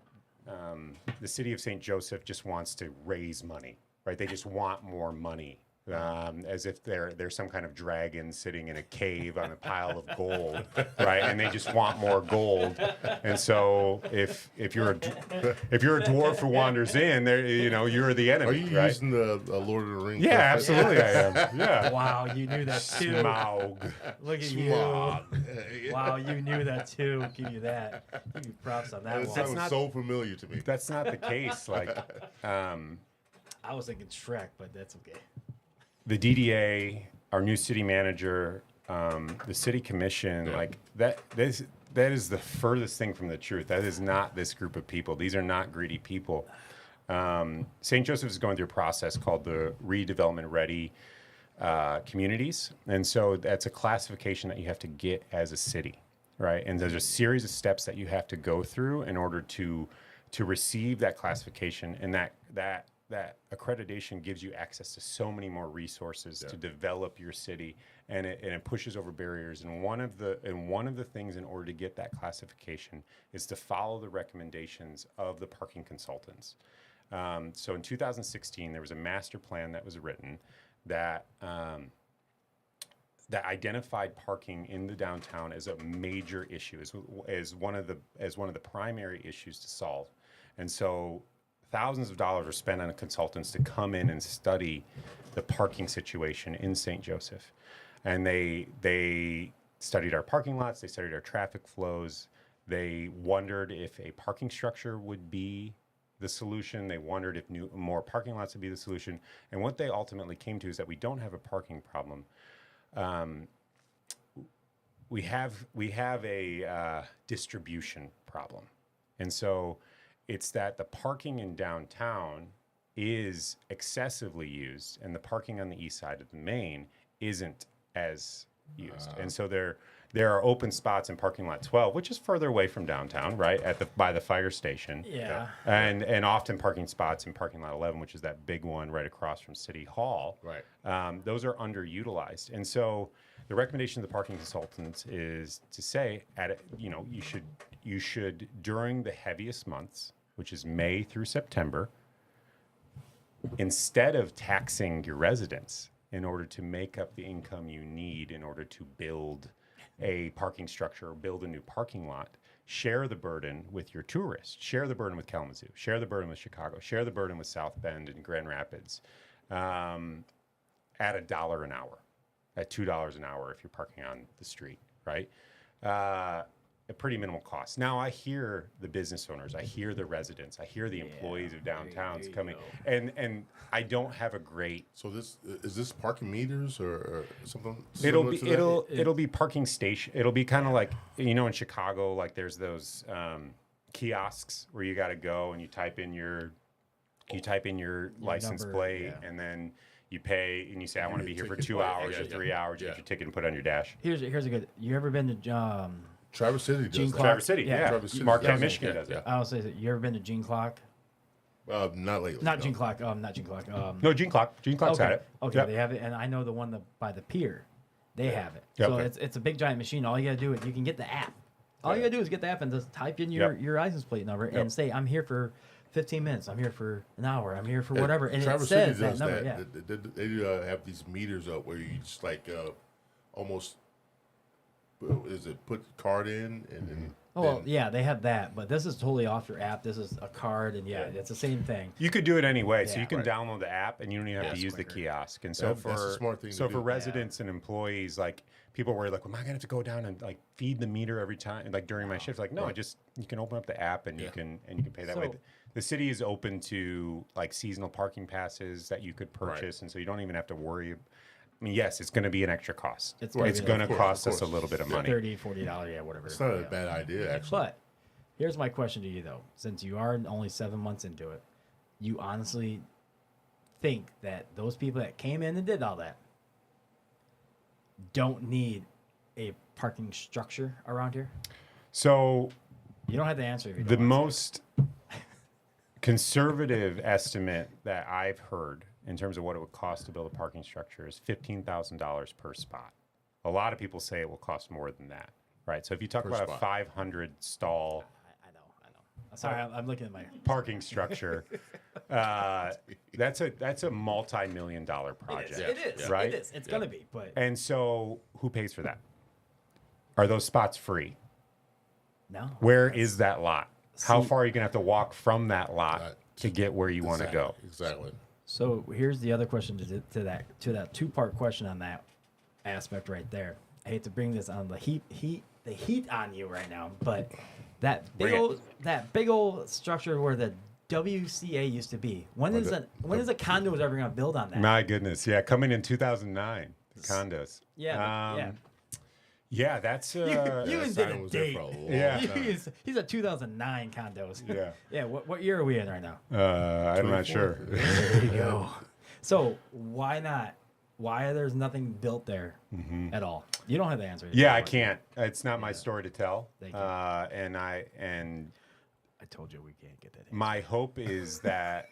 the City of St. Joseph just wants to raise money, right? They just want more money. As if they're some kind of dragon sitting in a cave on a pile of gold, right? And they just want more gold. And so if you're a dwarf who wanders in, there, you're the enemy. Are you right? using the Lord of the Rings? Yeah, absolutely, I am. Yeah. Wow, you knew that too. Smaug. Look at Smog. you. Wow, you knew that too. Give you that. Give you props on that That one. sounds not- so familiar to me. That's not the case. Like, I was thinking Shrek, but that's okay. the DDA, our new city manager, the city commission, like that is the furthest thing from the truth. That is not this group of people. These are not greedy people. St. Joseph is going through a process called the redevelopment ready communities. And so that's a classification that you have to get as a city, right? And there's a series of steps that you have to go through in order to receive that classification. And that accreditation gives you access to so many more resources to develop your city, and it pushes over barriers. And one of the things in order to get that classification is to follow the recommendations of the parking consultants. So in 2016, there was a master plan that was written that identified parking in the downtown as a major issue, as one of the primary issues to solve. And so thousands of dollars were spent on consultants to come in and study the parking situation in St. Joseph. And they studied our parking lots, they studied our traffic flows, they wondered if a parking structure would be the solution, they wondered if more parking lots would be the solution. And what they ultimately came to is that we don't have a parking problem. We have a distribution problem. And so it's that the parking in downtown is excessively used, and the parking on the east side of the main isn't as used. And so there are open spots in parking lot 12, which is further away from downtown, right, by the fire station. Yeah. And often parking spots in parking lot 11, which is that big one right across from City Hall. Right. Those are underutilized. And so the recommendation of the parking consultants is to say, you should during the heaviest months, which is May through September, instead of taxing your residents in order to make up the income you need in order to build a parking structure or build a new parking lot, share the burden with your tourists, share the burden with Kalamazoo, share the burden with Chicago, share the burden with South Bend and Grand Rapids, at $1 an hour, at $2 an hour if you're parking on the street, right? A pretty minimal cost. Now I hear the business owners, I hear the residents, I hear the employees of downtowns coming, and I don't have a great. So is this parking meters or something? It'll be parking station. It'll be kind of like, in Chicago, like there's those kiosks where you got to go and you type in your license number, plate, and then you pay and you say, I want to be here for 2 hours or 3 hours. You get your ticket and put it on your dash. Here's a good. You ever been to Traverse City does Gene that. Clark? Traverse City, yeah. Traverse City Marquette, does that. Michigan does it. I'll say that. You ever been to Gene Clark? Not lately. Not no. Gene Clark. Not Gene Clark. No, Gene Clark. Gene Clark's okay. had it. Okay, Yep. they have it, and I know the one by the pier. They have it. Yep. So Okay. it's a big giant machine. All you gotta do is you can get the app. All you gotta do is get the app and just type in your license plate number and say, I'm here for 15 minutes. I'm here for an hour. I'm here for whatever. And Traverse it says City does that number. that. Yeah. They have these meters up where you just almost put the card in and then. Oh, well, yeah, they have that, but this is totally off your app. This is a card, and it's the same thing. You could do it anyway, so Yeah. you can download the app, and you don't even have to use the kiosk. And so That's a smart thing to for do. residents and employees, like people were like, well, am I gonna have to go down and like feed the meter every time, like during my shift? Like, no, you can open up the app and you can pay that way. So- The city is open to like seasonal parking passes that you could purchase, and so you don't even have to worry. I mean, yes, it's going to be an extra cost. It's It's gonna going be to of cost course. us a little bit of money. $30, $40, whatever. It's not a Yeah. bad idea, actually. But here's my question to you, though. Since you are only 7 months into it, you honestly think that those people that came in and did all that don't need a parking structure around here? So You don't have to answer if you the don't want most conservative estimate that I've heard in terms of what it would cost to build a parking structure is $15,000 per spot. A lot of people say it will cost more than that, right? So if you talk about spot. a 500 stall I know. Sorry, I'm looking at my. parking structure, that's a multi-million-dollar project. It is. Right? It is. It's gonna be. But And so who pays for that? Are those spots free? no. Where is that lot? How See- far are you going to have to walk from that lot Right. to get where you want to go? Exactly. So here's the other question to that two-part question on that aspect right there. I hate to bring this on the heat on you right now, but that Bring big old structure where the WCA used to be. When is a condo ever going to build on that? My goodness. Yeah, coming in 2009, the condos. Yeah, Yeah, that's You That even did sign a was there date. for a long Yeah. time. He's a 2009 condos. Yeah. Yeah. What year are we in right now? I'm not 24. sure. There you go. So why not? Why there's nothing built there at all? You don't have the answer. Yeah, I can't. It's not my Yeah. story to tell. Thank you. And I told you we can't get that. Answer. my hope is that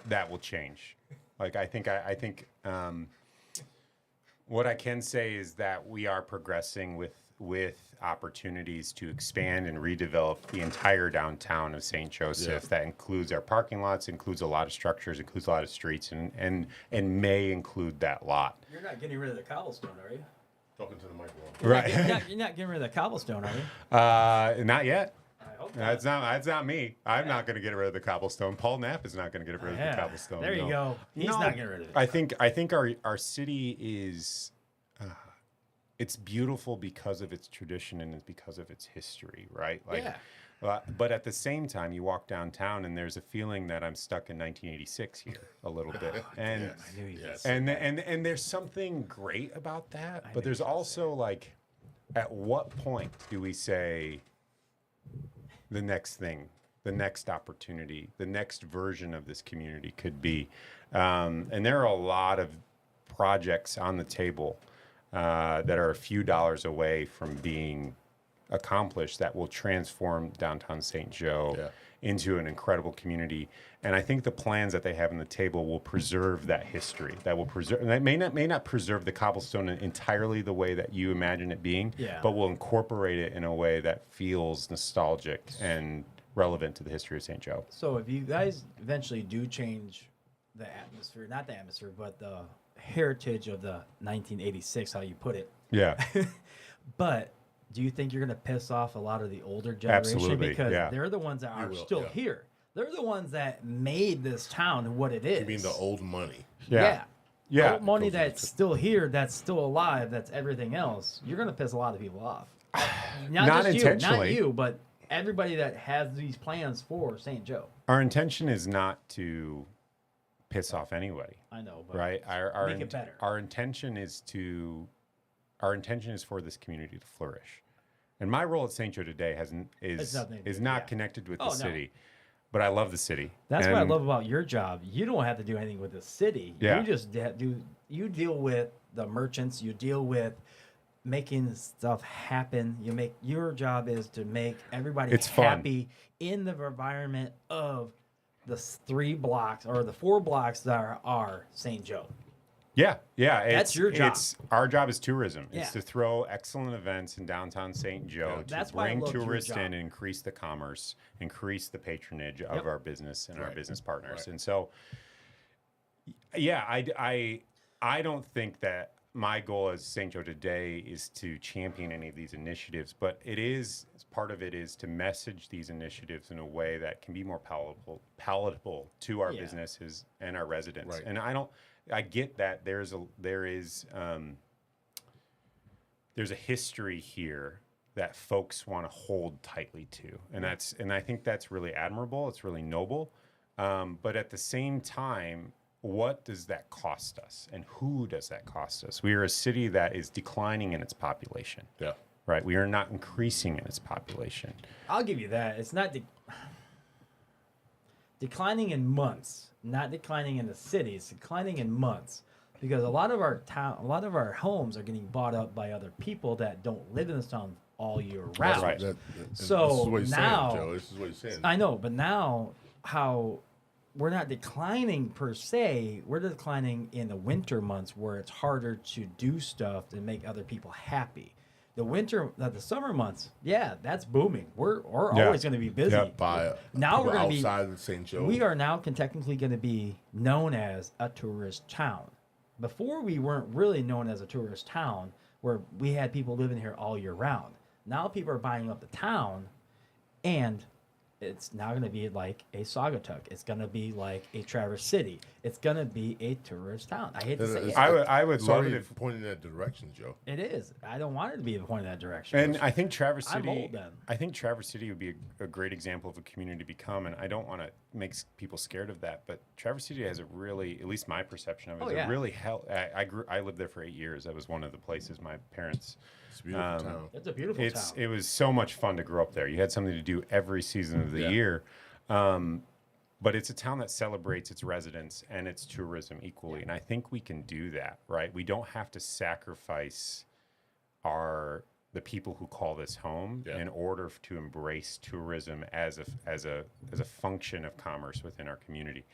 that will change. Like I think what I can say is that we are progressing with opportunities to expand and redevelop the entire downtown of St. Joseph. Yeah. That includes our parking lots, includes a lot of structures, includes a lot of streets, and may include that lot. You're not getting rid of the cobblestone, are you? Talking to the microphone. You're not getting rid of the cobblestone, are you? Not yet. I hope That's not me. I'm not going to get rid of the cobblestone. Paul Knapp is not going to get rid of the cobblestone. There you no. go. He's No, not getting rid of it. I think our city is it's beautiful because of its tradition and it's because of its history, right? Like, Yeah. But at the same time, you walk downtown and there's a feeling that I'm stuck in 1986 here a little bit, and Yes. I knew you Yes. and there's something great about that. But there's also like, at what point do we say the next thing, the next opportunity, the next version of this community could be? And there are a lot of projects on the table that are a few dollars away from being accomplished that will transform downtown St. Joe into an incredible community. And I think the plans that they have on the table will preserve that history. That will preserve, and that may not preserve the cobblestone entirely the way that you imagine it being, but will incorporate it in a way that feels nostalgic and relevant to the history of St. Joe. So if you guys eventually do change the atmosphere, not the atmosphere, but the heritage of the 1986, how you put it. Yeah. But do you think you're going to piss off a lot of the older generation? Absolutely, Because yeah. they're the ones that are will, still yeah. here. They're the ones that made this town what it is. You mean the old money? Yeah. Yeah. Old money Goes that's still here, that's still alive, that's everything else. You're going to piss a lot of people off. Not just intentionally. you, not you, but everybody that has these plans for St. Joe. Our intention is not to piss off anybody. I know, but Right. Our make it better. Our intention is for this community to flourish. And my role at St. Joe today is nothing to do- not yeah. connected with Oh, the no. city, but I love the city. That's what I And- love about your job. You don't have to do anything with the city. Yeah. You just you deal with the merchants. You deal with making stuff happen. Your job is to make everybody It's fun. happy in the environment of the 3 blocks or the 4 blocks that are St. Joe. Yeah. That's your job. Our job is tourism. Yeah. It's to throw excellent events in downtown St. Joe to That's why I bring loved your tourists job. in and increase the commerce, increase the patronage of Yep. our business and our Right. business partners. Right. And so, yeah, I don't think that my goal as St. Joe today is to champion any of these initiatives, but part of it is to message these initiatives in a way that can be more palatable to our Yeah. businesses and our residents. Right. And I get that there is there's a history here that folks want to hold tightly to, and I think that's really admirable. It's really noble, but at the same time, what does that cost us, and who does that cost us? We are a city that is declining in its population. Yeah. Right, we are not increasing in its population. I'll give you that. It's not declining in months, not declining in the city. It's declining in months because a lot of our homes are getting bought up by other people that don't live in this town all year round. right. So this is what he's now- saying, Joe. This is what he's saying. I know, but now how we're not declining per se. We're declining in the winter months where it's harder to do stuff to make other people happy. The summer months, yeah, that's booming. We're always going to be busy. Yeah. Now we're going to be outside of St. Joe. We are now technically going to be known as a tourist town. Before we weren't really known as a tourist town where we had people living here all year round. Now people are buying up the town and it's now going to be like a Saugatuck. It's going to be like a Traverse City. It's going to be a tourist town. I hate to say it. I would love Sorry it if for pointing in that direction, Joe. It is. I don't want it to be pointing that direction. And I think Traverse I'm City. old then. I think Traverse City would be a great example of a community to become. And I don't want to make people scared of that, but Traverse City has a really, at least my perception of it, is a really I lived there for 8 years. That was one of the places my parents. It's a beautiful town. It's a beautiful town. It was so much fun to grow up there. You had something to do every season of the year. But it's a town that celebrates its residents and its tourism equally. And I think we can do that, right? We don't have to sacrifice the people who call this home in order to embrace tourism as a function of commerce within our community.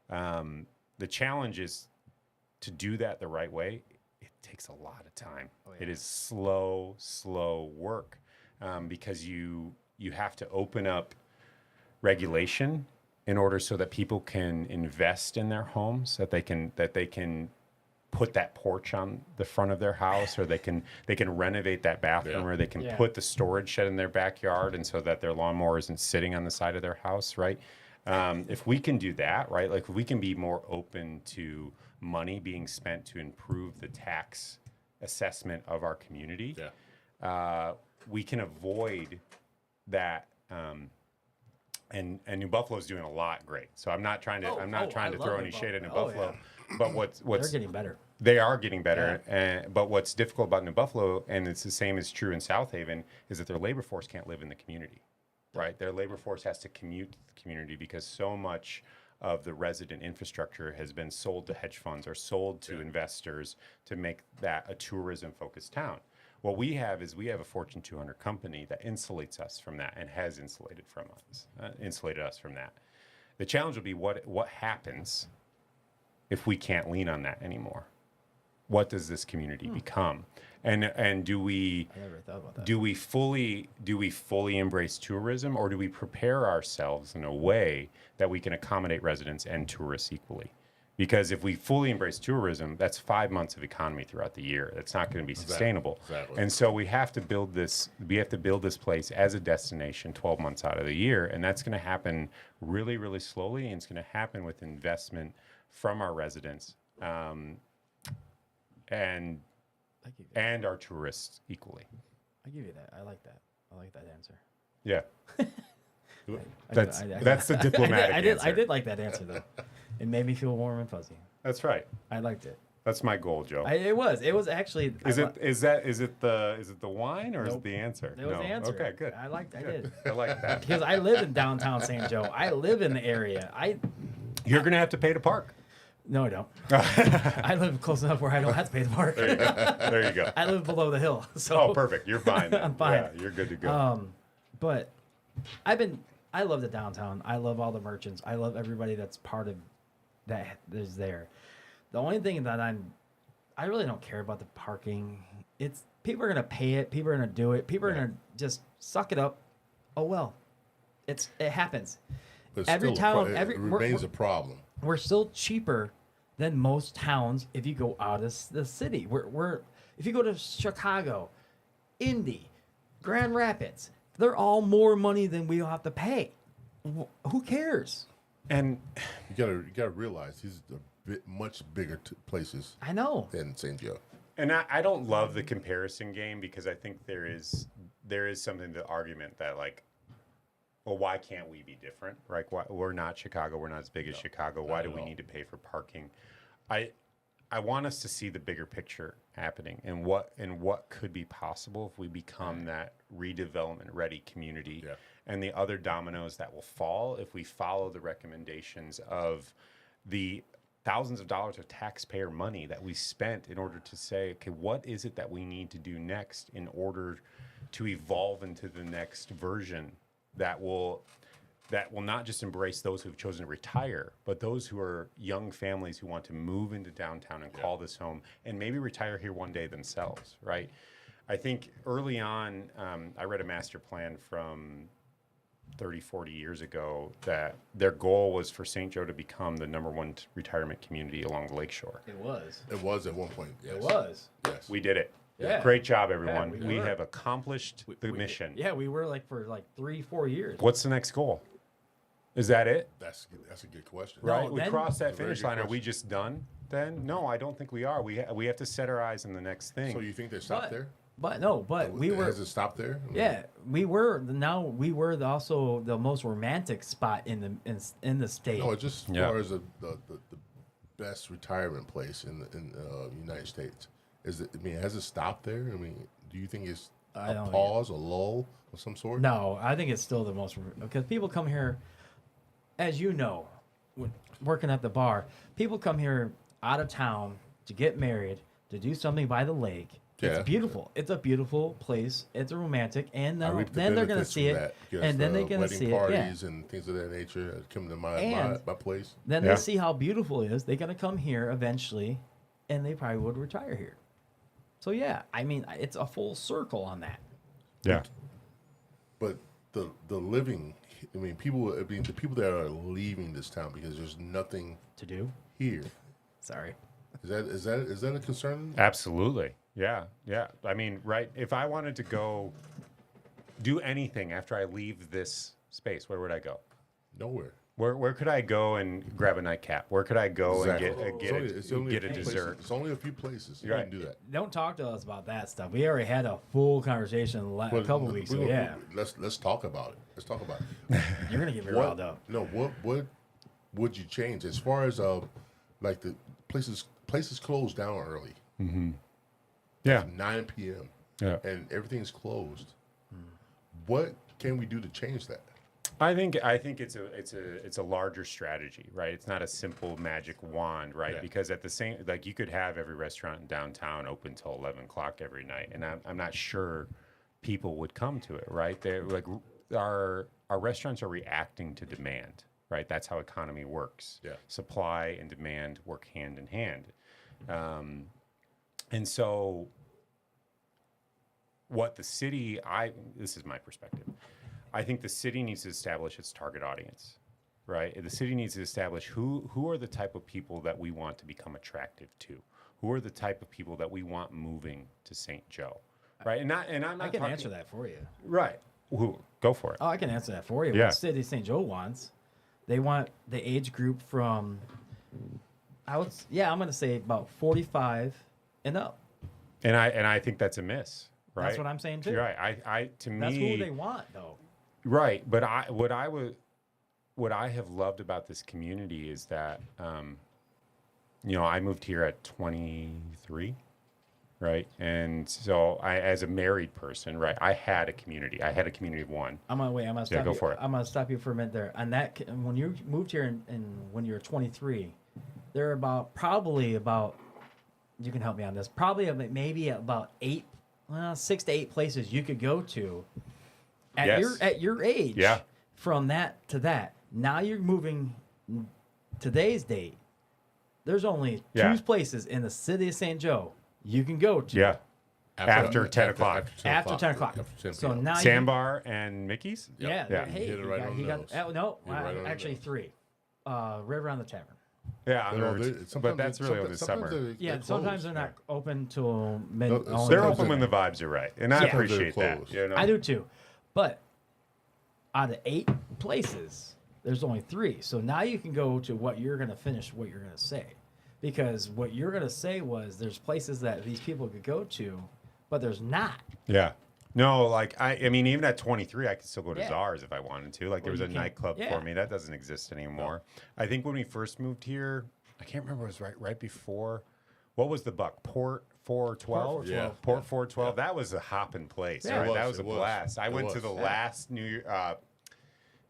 The challenge is to do that the right way. It takes a lot of time. It is slow work because you have to open up regulation in order so that people can invest in their homes, that they can put that porch on the front of their house, or they can renovate that bathroom, or they can put the storage shed in their backyard, and so that their lawnmower isn't sitting on the side of their house, right? If we can do that, right, like if we can be more open to money being spent to improve the tax assessment of our community, we can avoid that. And New Buffalo's doing a lot great. So I'm not trying to throw any shade at New Buffalo, but what's they're getting better. They are getting better. But what's difficult about New Buffalo, and it's the same as true in South Haven, is that their labor force can't live in the community, right? Their labor force has to commute to the community because so much of the resident infrastructure has been sold to hedge funds or sold to investors to make that a tourism-focused town. What we have is a Fortune 200 company that insulates us from that and has insulated us from that. The challenge will be what happens if we can't lean on that anymore. What does this community become? And do we I never thought about that. do we fully embrace tourism, or do we prepare ourselves in a way that we can accommodate residents and tourists equally? Because if we fully embrace tourism, that's 5 months of economy throughout the year. That's not going to be sustainable. Exactly. And so we have to build this place as a destination 12 months out of the year. And that's going to happen really, really slowly. And it's going to happen with investment from our residents and our tourists equally. I give you that. I like that. I like that answer. Yeah. That's the diplomatic answer. I did like that answer, though. It made me feel warm and fuzzy. That's right. I liked it. That's my goal, Joe. It was actually. Is it the wine or is it the answer? It was the answer. Okay, good. I did. I like that. Because I live in downtown St. Joe. I live in the area. You're gonna have to pay to park. No, I don't. I live close enough where I don't have to pay the park. There you go. I live below the hill. So Perfect. You're fine. I'm fine. Yeah, you're good to go. But I love the downtown. I love all the merchants. I love everybody that's part of that is there. The only thing that I really don't care about the parking. It's people are gonna pay it. People are gonna do it. People are gonna just suck it up. Oh well, it happens. But Every still, town, it remains a problem. We're still cheaper than most towns if you go out of the city. We're if you go to Chicago, Indy, Grand Rapids, they're all more money than we have to pay. Who cares? And You gotta realize these are much bigger places I know. than St. Joe. And I don't love the comparison game because I think there is something to the argument that like, well, why can't we be different? Right? We're not Chicago. We're not as big as Chicago. Why do we need to pay for parking? I want us to see the bigger picture happening and what could be possible if we become that redevelopment ready community. Yeah. And the other dominoes that will fall if we follow the recommendations of the thousands of dollars of taxpayer money that we spent in order to say, okay, what is it that we need to do next in order to evolve into the next version that will not just embrace those who've chosen to retire, but those who are young families who want to move into downtown and call this home and maybe retire here one day themselves, right? I think early on, I read a master plan from 30, 40 years ago that their goal was for St. Joe to become the #1 retirement community along the lakeshore. It was. It was at one point. Yes. It was. Yes. We did it. Yeah. Great job, everyone. Yeah, we were. have accomplished the mission. Yeah, we were for 3-4 years. What's the next goal? Is that it? That's a good question. Right? No, We then- crossed that That's a very finish good line. Are we question. just done then? No, I don't think we are. We have to set our eyes on the next thing. So you think they stopped But, there? but we were. Has it stopped there? I mean, Yeah, we were. Now we were also the most romantic spot in the state. No, it's just as Yeah. far as the best retirement place in the United States. Is it? I mean, has it stopped there? I mean, do you think it's I a don't- pause, a lull of some sort? No, I think it's still the most because people come here, as you know, when working at the bar, people come here out of town to get married, to do something by the lake. Yeah. It's beautiful. It's a beautiful place. It's romantic, and I then, reap the then they're gonna benefits see from it, that because, and then they're gonna wedding see it. Yeah. parties and things of that nature that come to And- my place. Then Yeah. they see how beautiful it is. They're gonna come here eventually, and they probably would retire here. So yeah, I mean, it's a full circle on that. yeah. But the living, I mean, the people that are leaving this town because there's nothing To do. here. Sorry. Is that a concern? Absolutely. Yeah. Yeah. I mean, right. If I wanted to go do anything after I leave this space, where would I go? Nowhere. Where could I go and grab a nightcap? Where could I go Exactly. and It's only get a few places. dessert? It's only a few places. You Right. can do that. Don't talk to us about that stuff. We already had a full conversation a But couple weeks ago. Yeah, Let's talk about it. Let's talk about it. you're gonna get me riled up. No, what would you change as far as like the places closed down early, Yeah. 9 p.m. Yeah. and everything's closed. What can we do to change that? I think it's a larger strategy, right? It's not a simple magic wand, right? Yeah. Because at the same, like you could have every restaurant in downtown open till 11 o'clock every night, and I'm not sure people would come to it, right? They're like our restaurants are reacting to demand, right? That's how economy works. Yeah. Supply and demand work hand in hand, and so what the city, this is my perspective. I think the city needs to establish its target audience, right? The city needs to establish who are the type of people that we want to become attractive to. Who are the type of people that we want moving to St. Joe, right? And I'm not I can talking- answer that for you. Right. Who? Go for it. Oh, I can answer that for you. Yeah. What City of St. Joe wants, they want the age group from, I'm gonna say about 45 and up. And I think that's a miss, right? That's what I'm saying too. You're right. I to me, That's who they want, though. right. But what I have loved about this community is that, I moved here at 23, right? And so as a married person, right, I had a community. I had a community of one. I'm gonna stop go you. for it. I'm gonna stop you for a minute there. On that, when you moved here and when you were 23, there are probably about. You can help me on this. Probably maybe about 6 to 8 places you could go to Yes. at your age. Yeah. From that to that. Now you're moving today's date. There's only Yeah. 2 places in the city of St. Joe you can go to. Yeah. After 10 o'clock. After 10 o'clock. After 10 So p.m. now Sandbar and Mickey's? Yeah. Yeah. Hey, Hit it right on he the got nose. no, Hit it right on the actually nose. 3. River on the Tavern. Yeah. You know, but that's really over the summer. Yeah, sometimes they're not open till mid. No, only sometimes They're till open when the vibes are right. And I Yeah. appreciate They're that. closed. You know? I do too, but out of 8 places, there's only 3. So now you can go to what you're gonna finish, what you're gonna say, because what you're gonna say was there's places that these people could go to, but there's not. Yeah. No, like I mean, even at 23, I could still go to Yeah. Czars if I wanted to. Like there was you a can't- nightclub yeah. for me that doesn't exist anymore. I think when we first moved here, I can't remember. It was right before. What was the Buck? Port 412. Yeah. Port 412. That was a hopping place. Yeah. Right? It That was, was a it was. blast. I It went to was. the Yeah. last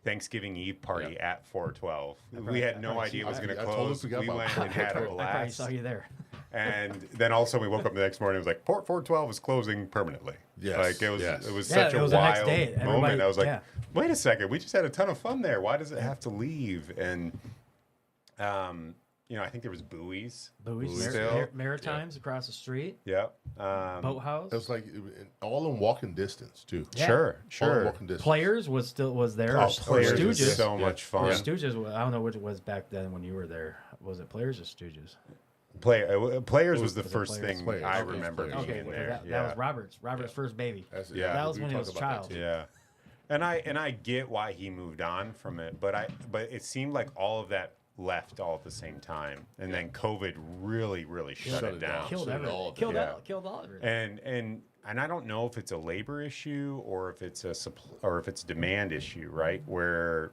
Thanksgiving Eve party at 412. We had no idea it was going to I totally close. forgot We about went that. and had a I probably blast. saw you there. And then also we woke up the next morning. It was like Port 412 is closing permanently. Yes, Like it was. yes. It was Yeah, such it a was the next wild day. moment. Everybody- I was like, yeah. wait a second. We just had a ton of fun there. Why does it have to leave? And I think there was buoys. Buoys, Still. Maritimes across the street, Yep. boathouse. It was like all in walking distance too. Yeah. Sure. All in Sure. walking distance. Players was there. Oh, or Players was Stooges. so much Or fun. Stooges. I don't know which it was back then when you were there. Was it Players or Stooges? Players was the Was it first Players? thing Players. I Okay, remember Players. being Okay, in there. that yeah. was Robert's first baby. That's it. Yeah. That was We when he talked was a about that child. too. Yeah. And I get why he moved on from it, but it seemed like all of that left all at the same time, and then COVID really shut it down. Killed Shut it everything. all Killed down. all. Killed all everything. And I don't know if it's a labor issue or if it's a demand issue, right? Where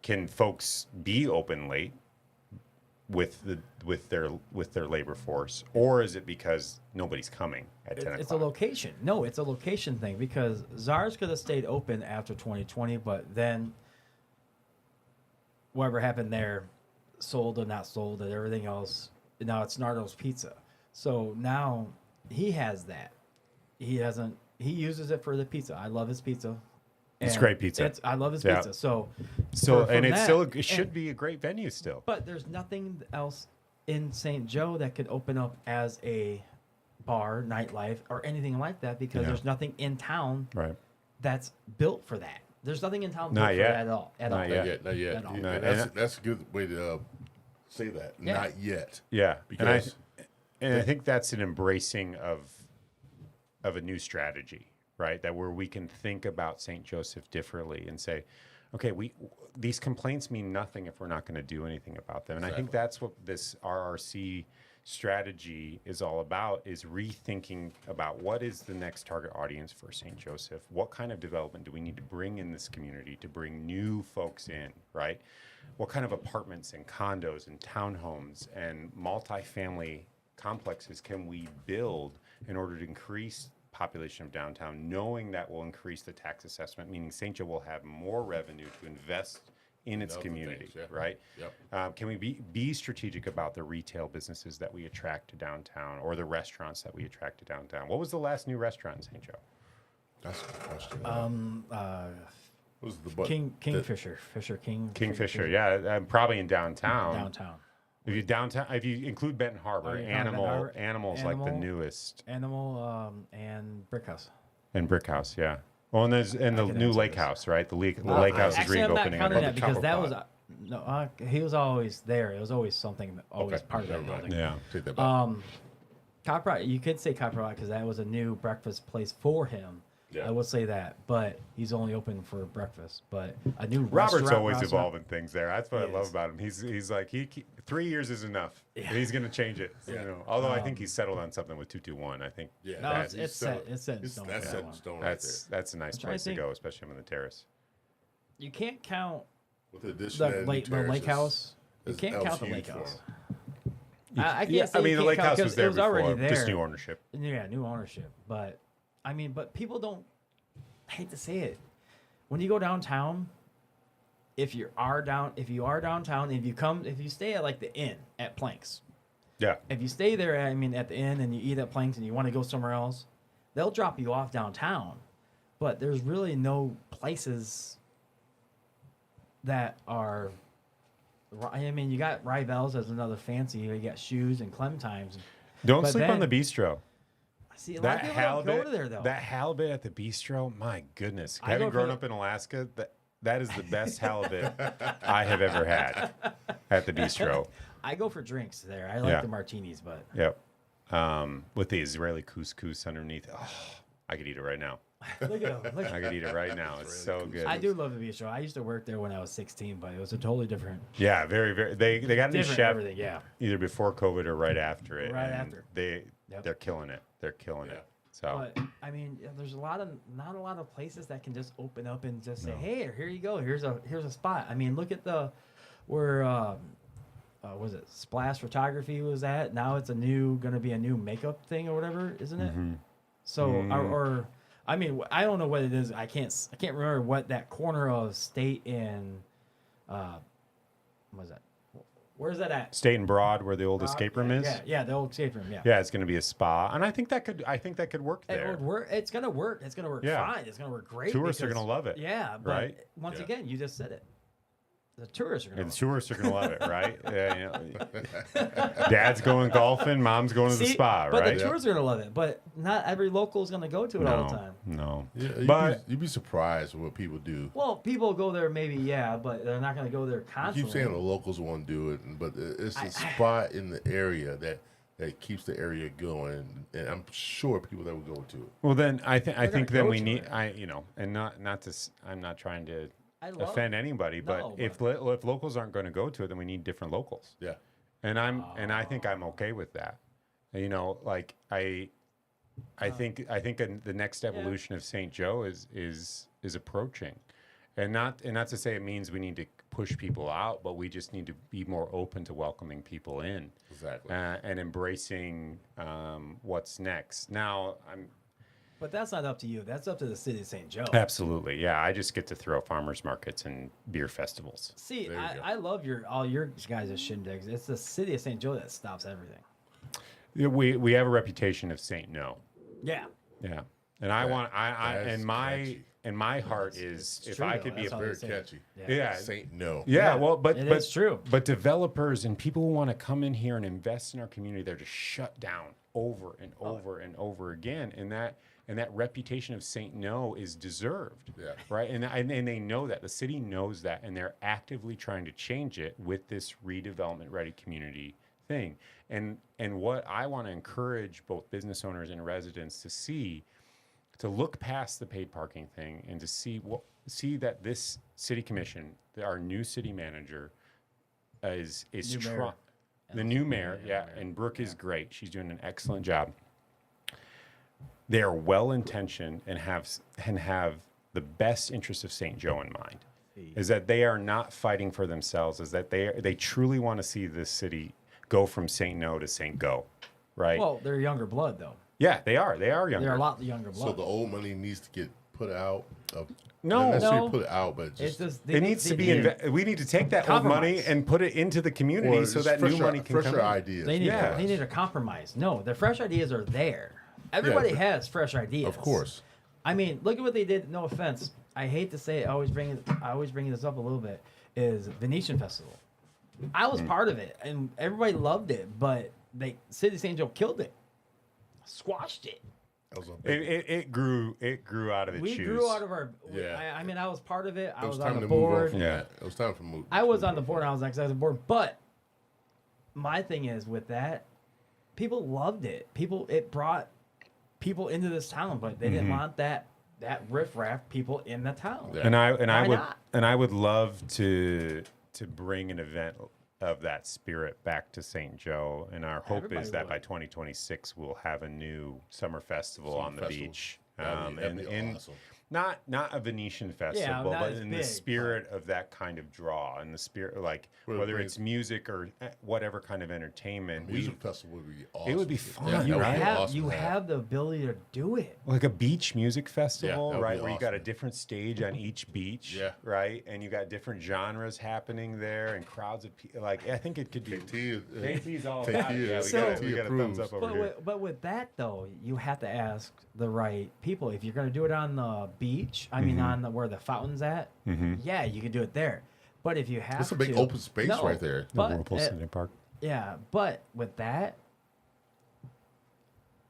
can folks be open late with their labor force, or is it because nobody's coming at 10 o'clock? It's a location. No, it's a location thing because Czars could have stayed open after 2020, but then whatever happened there, sold or not sold and everything else. Now it's Nardo's Pizza. So now he has that. He uses it for the pizza. I love his pizza. It's great pizza. I love his Yeah. pizza. So it should be a great venue still. But there's nothing else in St. Joe that could open up as a bar, nightlife, or anything like that because there's nothing in town Right. that's built for that. There's nothing in town Not built yet. for that at all. Not Not yet. yet. Not yet. At all. Yeah, No, that's a good way to say that. Yeah. Not yet. Yeah. Because And I think that's an embracing of a new strategy, right? That where we can think about St. Joseph differently and say, okay, these complaints mean nothing if we're not going to do anything about them. And I think that's what this RRC strategy is all about, is rethinking about what is the next target audience for St. Joseph? What kind of development do we need to bring in this community to bring new folks in, right? What kind of apartments and condos and townhomes and multifamily complexes can we build in order to increase population of downtown, knowing that will increase the tax assessment, meaning St. Joe will have more revenue to invest in its Other community, things, yeah. right? Yep. Can we be strategic about the retail businesses that we attract to downtown or the restaurants that we attract to downtown? What was the last new restaurant in St. Joe? That's a good question. What was the Kingfisher, Fisher King. Kingfisher, yeah, probably in downtown. Downtown. If you include Benton Harbor, you count Benton Harbor, Animal's like the Animal. newest, And Brickhouse. and Brickhouse, yeah. Well, and there's the can new answer Lake this. House, right? The Lake House is Actually, I'm not reopening. counting under that the because Copper that was Pot. he was always there. It was always something, always Okay, part of that never mind. building. Yeah. Take that back. Copper, you could say Copper because that was a new breakfast place for him. Yeah. I will say that, but he's only open for breakfast. But a new Robert's always restaurant- evolving things there. That's what I He love is. about him. He's like 3 years is enough. Yeah. He's gonna change it. You Yeah. know, although I think he's settled on something with 221. I think Yeah, No, that- it's set. It's set in stone. That's for set that in one. stone right that's a nice trying to place to think. go, especially on the terrace. You can't count there. With the addition of the new lake terraces, house. You that can't was count the huge lake for house. him. I can't Yeah, say I you mean the can't Lake count House 'cause was there it was already before, there. just new ownership. Yeah, new ownership. But I mean, but people don't. I hate to say it. When you go downtown, if you are downtown, if you stay at like the inn at Planks, Yeah, if you stay there, I mean, at the inn and you eat at Planks and you want to go somewhere else, they'll drop you off downtown. But there's really no places that are. I mean, you got Rivals as another fancy. You got Shoes and Clementine's. don't But sleep on the then- bistro. See, a lot of That people don't go halibut, to there though. that halibut at the bistro. My goodness, I having go for grown the- up in Alaska, that is the best halibut I have ever had at the bistro. I go for drinks there. I like Yeah. the martinis, but Yep. With the Israeli couscous underneath. Oh, I could eat it right now. look at them. Look I could eat it right now. It's so good. I do love the bistro. I used to work there when I was 16, but it was a totally different, Yeah, very, very. They got a new different chef everything. Yeah. either before COVID or right after it. Right and after. Yep. They're killing it. They're killing Yeah. it. So But I mean, yeah, there's not a lot of places that can just open up and just say, "Hey, here you go. Here's a spot." I mean, look at where was it Splash Photography was at? Now it's going to be a new makeup thing or whatever, isn't it? So or I mean, I don't know what it is. I can't remember what that corner of State and what was that? Where's that at? State and Broad, where the old escape room is. Yeah, the old escape room. Yeah. Yeah, it's going to be a spa, and I think that could work It there. would work. It's gonna work. It's gonna work Yeah. fine. It's gonna work great. Tourists are because- gonna love it, Yeah, but right? once Yeah. again, you just said it. The tourists are gonna. And love tourists are going to love it, right? Yeah, you know, Dad's going golfing, Mom's going to the See, spa, but right? the tourists are gonna love it. But not every local is gonna go to it all the time. No. Yeah, But you'd be surprised what people do. Well, people go there maybe, yeah, but they're not gonna go there You constantly. keep saying the locals won't do it, but it's a spot in the area that that keeps the area going, and I'm sure people that would go to it. Well, then I think then go we to need it. and not to I'm not trying to I love offend anybody, but No, if locals aren't going to go to it, then we need different locals. Yeah. And I think I'm okay with that. You know, like I think the next evolution of St. Joe is approaching, and not to say it means we need to push people out, but we just need to be more open to welcoming people in, Exactly. and embracing what's next. Now But that's not up to you. That's up to the city of St. Joe. absolutely, yeah. I just get to throw farmers markets and beer festivals. See, There you go. I love all your guys' shindigs. It's the city of St. Joe that stops everything. Yeah, we have a reputation of Saint No. Yeah. Yeah, and I want that's and my heart is it's if true, I though. could be That's a all they Very say. catchy. yeah. Saint No. Yeah, Yeah, well, but it but is true. But developers and people who want to come in here and invest in our community, they're just shut down over and over and over again, and that reputation of Saint No is deserved. Yeah. Right, and they know that the city knows that, and they're actively trying to change it with this redevelopment ready community thing. And what I want to encourage both business owners and residents to see, to look past the paid parking thing and to see that this city commission, our new city manager, is New mayor. trying. The new mayor, yeah, and Brooke is great. She's doing an excellent job. They are well intentioned and have the best interest of St. Joe in mind. Is that they are not fighting for themselves? Is that they truly want to see this city go from St. No to St. Go, right? Well, they're younger blood, though. Yeah, they are. They are younger. They're a lot younger blood. So the old money needs to get put out. No. not necessarily No. put out, but It's just just, It needs to be. We need to take that old money Compromise. and put it into the community or so just that new fresher- money can come fresher in. ideas. They need, Yeah. they need a compromise. No, the fresh ideas are there. Everybody but- has fresh ideas. Of course. I mean, look at what they did. No offense. I hate to say it. I always bring this up a little bit. Is Venetian Festival. I was part of it, and everybody loved it, but City of St. Joe killed it, squashed it. That was a big, It grew out of its We shoes. grew out of our. Yeah. I mean, I was part of it. I it was was time on to the move on board. from Yeah. that. It was time to move. I was on the move board. on. And I was excited board, but my thing is with that, people loved it. It brought people into this town, but they didn't want that riffraff people in the town. Yeah. And I Why would not? I would love to bring an event of that spirit back to St. Joe. And our hope Everybody is that would. by 2026 we'll have a new summer festival Summer on the festival. beach. That'd be and awesome. not a Venetian festival, not but as in the big, spirit of that kind of draw, and the spirit like Well, it whether brings- it's music or whatever kind of entertainment. Music festival would be awesome. It would be fun, that You would be right? awesome you to have the ability to do it. Like a beach music festival, that would right? be Where you got a awesome. different stage on each beach, Yeah. right? And you got different genres happening there and crowds of people. Like, I think it could be. KT's all KT about it. Yeah, is- So- we got a thumbs up over But here. but with that though, you have to ask the right people. If you're going to do it on the beach, I mean on where the fountain's at, yeah, you can do it there. But if you have It's a big to- open space No, right there. The But Whirlpool City Park. yeah, but with that,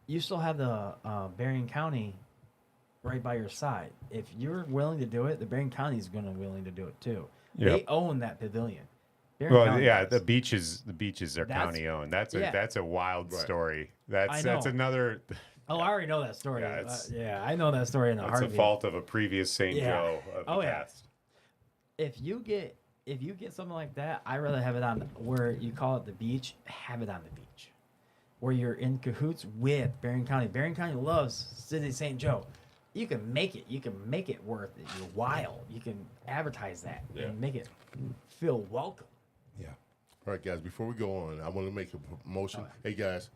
you still have the Berrien County right by your side. If you're willing to do it, the Berrien County is going to willing to do it too. Yep. They own that pavilion. Berrien Well, County yeah, does. the beaches are That's- county owned. That's yeah. a wild Right. story. I That's know. another. Oh, I already know that story. Yeah, it's- I know that story in a That's a heartbeat. fault of a previous St. Yeah. Joe of Oh, the yeah. past. If you get something like that, I'd rather have it on where you call it the beach. Have it on the beach, where you're in cahoots with Berrien County. Berrien County loves City of St. Joe. You can make it. You can make it worth it. Your while. You can advertise that Yeah. and make it feel welcome. Yeah. All right, guys. Before we go on, I want to make a promotion. Hey, guys,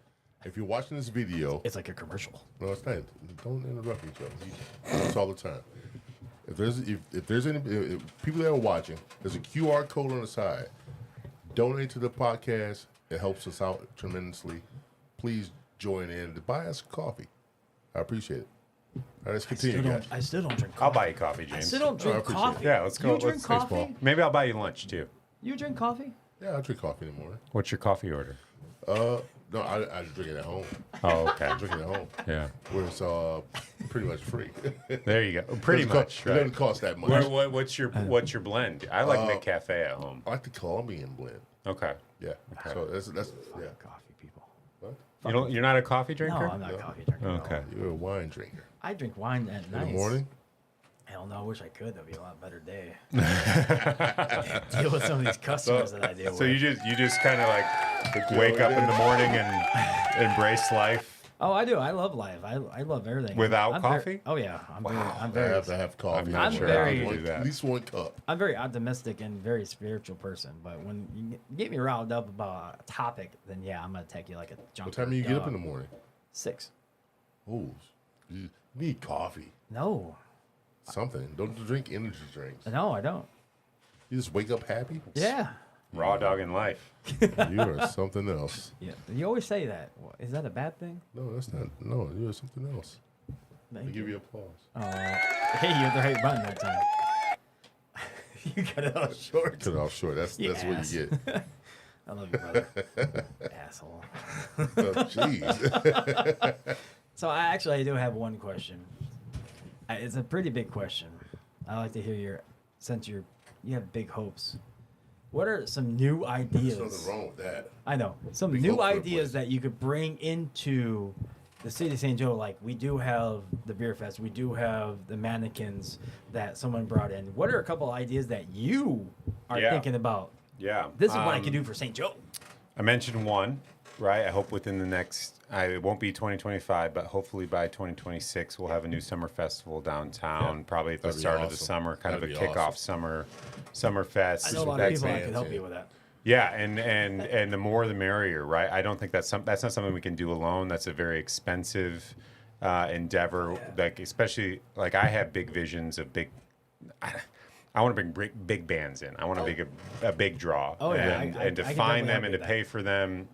if you're watching this video, It's like a commercial. no, it's not. Don't interrupt each other. You do this all the time. If there's any if people that are watching, there's a QR code on the side. Donate to the podcast. It helps us out tremendously. Please join in to buy us coffee. I appreciate it. All right, let's continue, guys. I still don't drink coffee. I'll buy you coffee, I James. still don't I drink appreciate it. coffee. Yeah, let's go. You drink Let's- coffee? Paul. Maybe I'll buy you lunch too. You drink coffee? Yeah, I drink coffee in the morning. What's your coffee order? No, I drink it at home. Oh, okay. I drink it at home. Yeah. Where it's pretty much free. There you go. Pretty Doesn't much. It doesn't cost that much. What's your blend? I like McCafe at home. I like the Colombian blend. Okay. Yeah. So that's yeah. Coffee people. What? You're not a coffee No, drinker? I'm not a coffee drinker. Okay. No. You're a wine drinker. I drink wine at night. In the morning? Hell no, I wish I could. That'd be a lot better day. Deal with some of these customers that I deal with. So you just kind of like wake up in the morning and embrace life Oh, I do. I love life. I love everything. without I'm coffee? Oh yeah, I'm I very have to have coffee. I'm not sure how to One- do that. At least one cup. I'm very optimistic and very spiritual person. But when you get me riled up about a topic, then yeah, I'm gonna take you like a junk. What time do you get up in the morning? 6. Oh, you need coffee. No, Something. Don't drink energy drinks. no, I don't. You just wake up happy? Yeah, Raw dog in life. You are something else. yeah. You always say that. Is that a bad thing? No, that's not. No, you are something else. I Thank give you. you applause. Hey, you hit the right button that time. You got it all short. Cut it off short. That's what you get. I love you, brother. Asshole. Oh, jeez. So I do have one question. It's a pretty big question. I like to hear since you have big hopes. What are some new There's ideas? nothing wrong with that. I know some Big new hope for the ideas place. that you could bring into the city of St. Joe. Like we do have the beer fest, we do have the mannequins that someone brought in. What are a couple ideas that you are Yeah. thinking about? Yeah. This is what I can do for St. Joe. I mentioned one, right? I hope within the next, it won't be 2025, but hopefully by 2026, we'll have a new summer festival downtown, probably at the That'd be start of the awesome. summer, kind That'd of a be kickoff awesome. summer fest. I know a lot of That's- people that fans, could help yeah. you with that. Yeah, and the more the merrier, right? I don't think that's not something we can do alone. That's a very expensive endeavor. Like especially like I have big visions of big. I want to bring big bands in. I want to make a big draw. Oh, yeah, and to I can find definitely them help and you to with pay for them.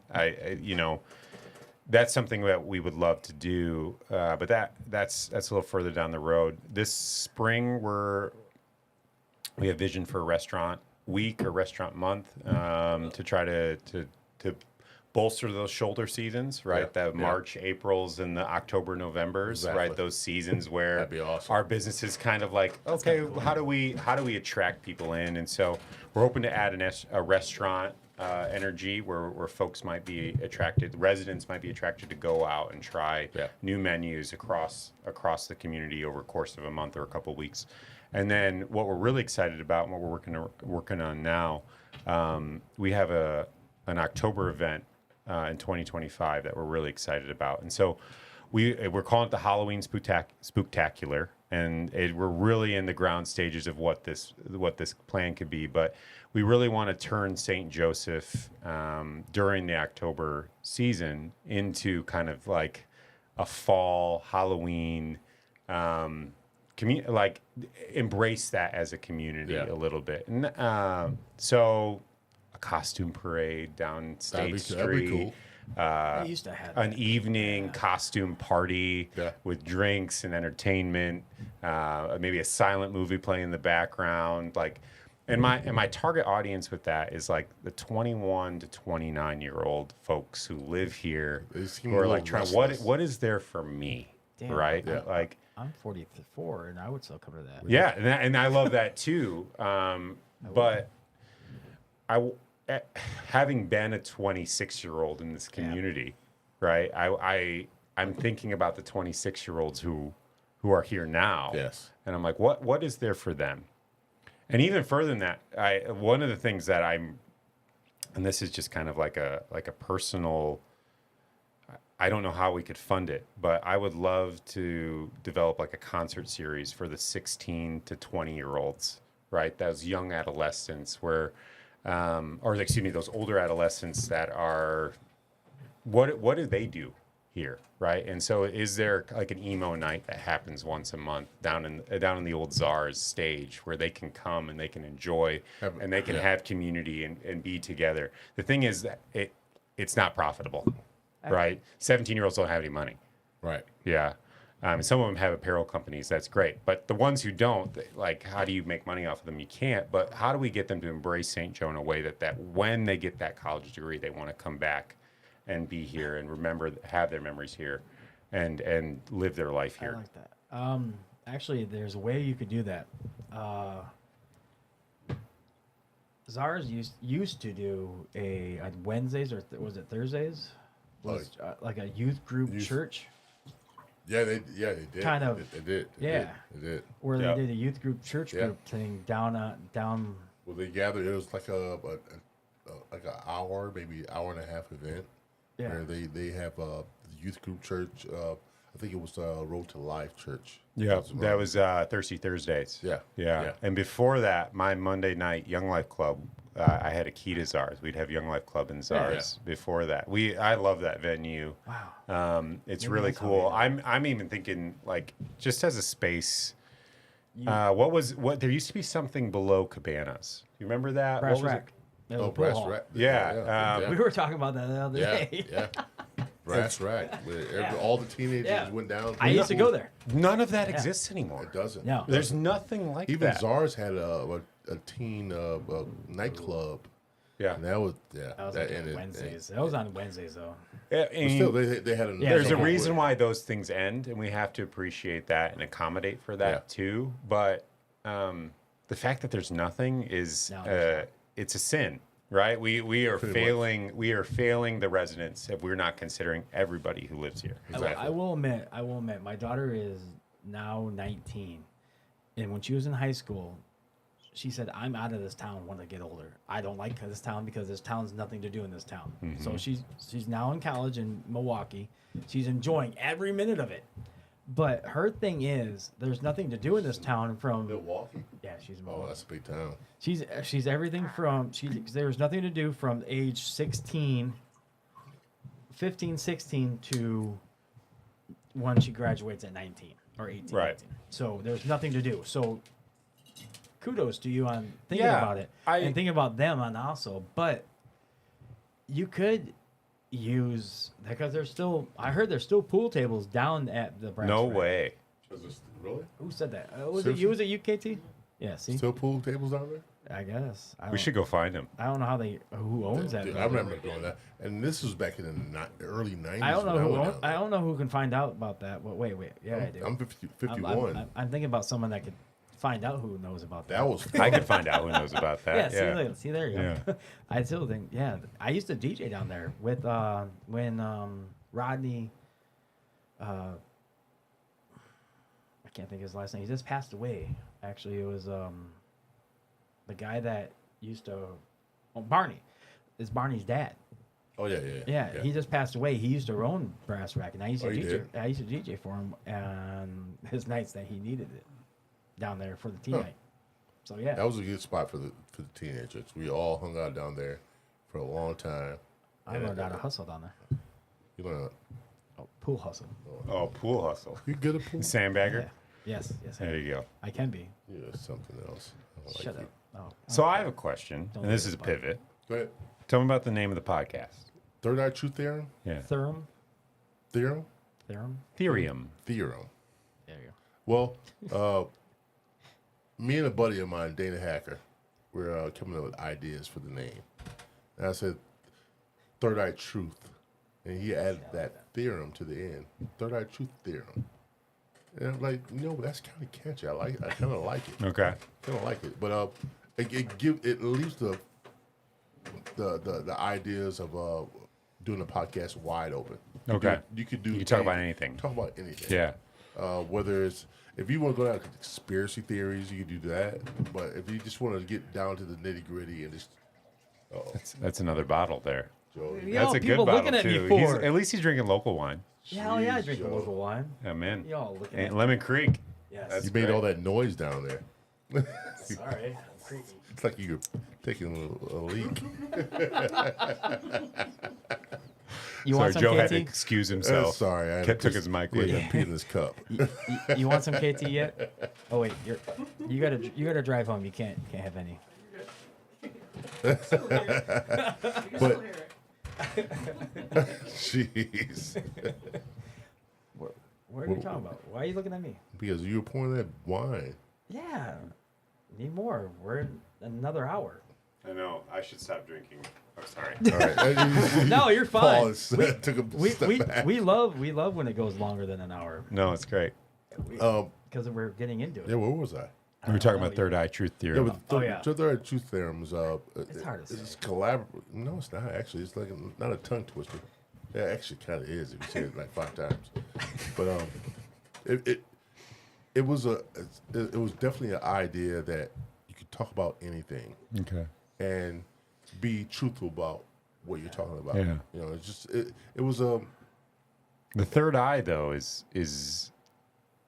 That's something that we would love to do. But that's a little further down the road. This spring we have vision for a restaurant week or restaurant month to try to bolster those shoulder seasons, right? Yeah, The March, Aprils, and the October, Novembers, Exactly. right? Those seasons where That'd be awesome. our business is kind of like, okay, how do we attract people in? And so we're hoping to add a restaurant energy where folks might be attracted, residents might be attracted to go out and try new menus across the community over the course of a month or a couple weeks. And then what we're really excited about and what we're working on now, we have an October event in 2025 that we're really excited about. And so we're calling it the Halloween Spooktacular, and we're really in the ground stages of what this plan could be. But we really want to turn St. Joseph during the October season into kind of like a fall Halloween. Like embrace that as a community a little bit, and so a costume parade down State Street. That'd be cool. I used to have An that. evening costume party with drinks and entertainment, maybe a silent movie playing in the background. Like, and my target audience with that is like the 21 to 29-year-old folks who live here, They seem who a are little like trying, restless. what is there for me, Damn. right? Yeah. Like. I'm 44, and I would still cover that. Yeah, and I love that too. But having been a 26-year-old in this community, right? I'm thinking about the 26-year-olds who are here now. Yes. And I'm like, what is there for them? And even further than that, one of the things that and this is just kind of like a personal. I don't know how we could fund it, but I would love to develop like a concert series for the 16 to 20-year-olds, right? Those young adolescents those older adolescents that are, what do they do here, right? And so is there like an emo night that happens once a month down in the old Czars stage where they can come and they can enjoy and they can have community and be together? The thing is that it's not profitable. Right, 17-year-olds don't have any money. Right. Yeah, some of them have apparel companies. That's great, but the ones who don't, like, how do you make money off of them? You can't. But how do we get them to embrace St. Joe in a way that when they get that college degree, they want to come back and be here and have their memories here, and live their life I here. like that. Actually, there's a way you could do that. Czars used to do on Wednesdays, or was it Thursdays? was like a youth group church Yeah, they did. Kind of. They did. Yeah. They did. where Yeah. they did a youth group church Yeah. group thing down. Well, they gathered. It was like like an hour, maybe hour and a half event. Yeah. Where they have the youth group church. I think it was Road to Life Church. Yeah, That's that right. was Thirsty Thursdays. Yeah. Yeah. Yeah. And before that, my Monday night Young Life Club, I had a key to Czars. We'd have Young Life Club in Czars before that. I love that venue. Wow. It's Maybe really that's how cool. we I'm even thinking like just as a space. What there used to be something below Cabanas. You remember that? Brass What was it? rack. It was Oh, a pool Brass hall. Rack. Yeah, We were talking about that the other Yeah, day. yeah. Brass Rack. Where all the teenagers Yeah. went down. I used to go there. None of that exists anymore. It doesn't. No. There's nothing like Even that. Czars had a teen nightclub. Yeah. And that was That was that like ended. Wednesdays. That was on Wednesdays though. Yeah, But and still, they had a. Yeah, there's they a had- reason why those things end, and we have to appreciate that and accommodate for that Yeah. too. But the fact that there's nothing is No, there's it's a sin, right? We are Pretty much. failing. We are failing the residents if we're not considering everybody who lives here. I will admit, my daughter is now 19, and when she was in high school, she said, "I'm out of this town when I get older. I don't like this town because this town's nothing to do in this town." So she's now in college in Milwaukee. She's enjoying every minute of it. But her thing is, there's nothing to do in this town from. Milwaukee. Yeah, she's in Oh, Milwaukee. that's a big town. She's everything from there's nothing to do from age 15, 16 to when she graduates at 19 or 18. Right. 19. So there's nothing to do. So kudos to you on thinking Yeah, about it and thinking about them on also. But you could use because I heard there's still pool tables down at the Brass No Rack. way. Really? Who said that? Was it you? Was it UKT? Yeah. See, Still pool tables down there? I guess I We don't- should go find them. I don't know who owns that. Dude, I building. remember doing that, and this was back in the early '90s. I don't know when who went own, down I there. don't know who can find out about that. But wait, yeah, I do. I'm 51. I'm thinking about someone that could find out who knows about that. That was I could find out who knows about yeah. that. See, there you go. Yeah. I still think I used to DJ down there with when Rodney. I can't think of his last name. He just passed away. Actually, it was the guy that used to. Oh, Barney. It's Barney's dad. Oh yeah. Yeah, he just passed away. He used to own Brass Rack, and I used to Oh, he DJ. did? I used to DJ for him, and his nights that he needed it down there for the teen Huh. night. So yeah, That was a good spot for the teenagers. We all hung out down there for a long time. I learned how to hustle down there. You know, Oh, pool hustle. Oh, pool hustle. you good at pool? Sandbagger. Yeah. Yes. There you go. I can be. Yeah, something else. I don't Shut like up. Oh. So I have a question, Don't and this worry is a about it. pivot. Go ahead. Tell me about the name of the podcast. Third Eye Truth Theorem. Yeah. Theorem. Theorem. Theorem. Theorem. Theorem. There you go. Well, me and a buddy of mine, Dana Hacker, we're coming up with ideas for the name. And I said, Third Eye Truth. And he added that theorem to the end. Third Eye Truth Theorem. And I'm like, that's kind of catchy. I kind of like it. Okay. Kind of like it. But it leaves the ideas of doing a podcast wide open. Okay. You could talk about anything. Talk about anything. Yeah. Whether it's if you want to go down to conspiracy theories, you can do that. But if you just want to get down to the nitty gritty and just, That's another bottle there. Joe, Yo, That's a good people bottle looking at me too. for. At least he's drinking local wine. Hell yeah, I Jeez, drink a Joe. local wine. I'm in. Y'all looking And at Lemon Creek. Yes. That's you made great. all that noise down there. Sorry. I'm creepy. It's like you're taking a leak. You Sorry, want some Joe KT? had to excuse himself. Sorry, I Took his mic with yeah, him. I'm peeing this cup. You want some KT yet? Oh wait, you gotta drive home. You can't have any. But jeez, What are you talking about? Why are you looking at me? because you were pouring that wine. Yeah, need more. We're in another hour. I know. I should stop drinking. Oh, sorry. All right. No, you're fine. Pause. Took a step back. We love when it goes longer than an hour No, it's great. because we're getting into it. Yeah, where was I? We were talking about third eye truth theory. Yeah, but yeah. Third Eye Truth Theorem is It's hard to It's collaborative. No, it's not actually. It's like not a tongue twister. Yeah, actually, kind of is if you say it like 5 times. But it was definitely an idea that you could talk about anything Okay. and be truthful about what you're talking about. Yeah. You know, it's just it was The third eye, though, is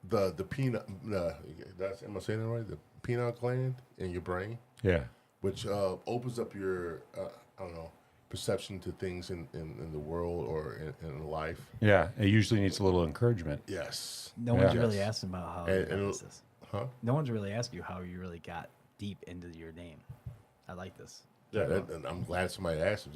the peanut. Am I saying it right? The peanut gland in your brain, yeah. which opens up your I don't know, perception to things in the world or in life. Yeah, it usually needs a little encouragement. Yes. No one's Yeah. really asking about how you got this. Huh? No one's really asked you how you really got deep into your name. I like this. Yeah, and I'm glad somebody asked.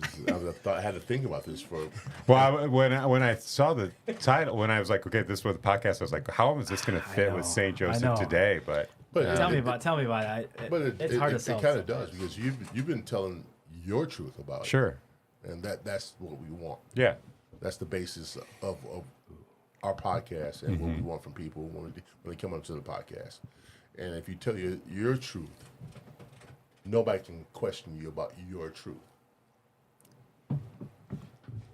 I had to think about this for. Well, when I saw the title, when I was like, okay, this was the podcast, I was like, how is this going to fit with know. St. I Joseph know. today? But Tell me about it. But It's hard to sell. It kind of does because you've been telling your truth about sure, it, and that's what we want. yeah, That's the basis of our podcast and what we want from people when they come up to the podcast. And if you tell your truth, nobody can question you about your truth.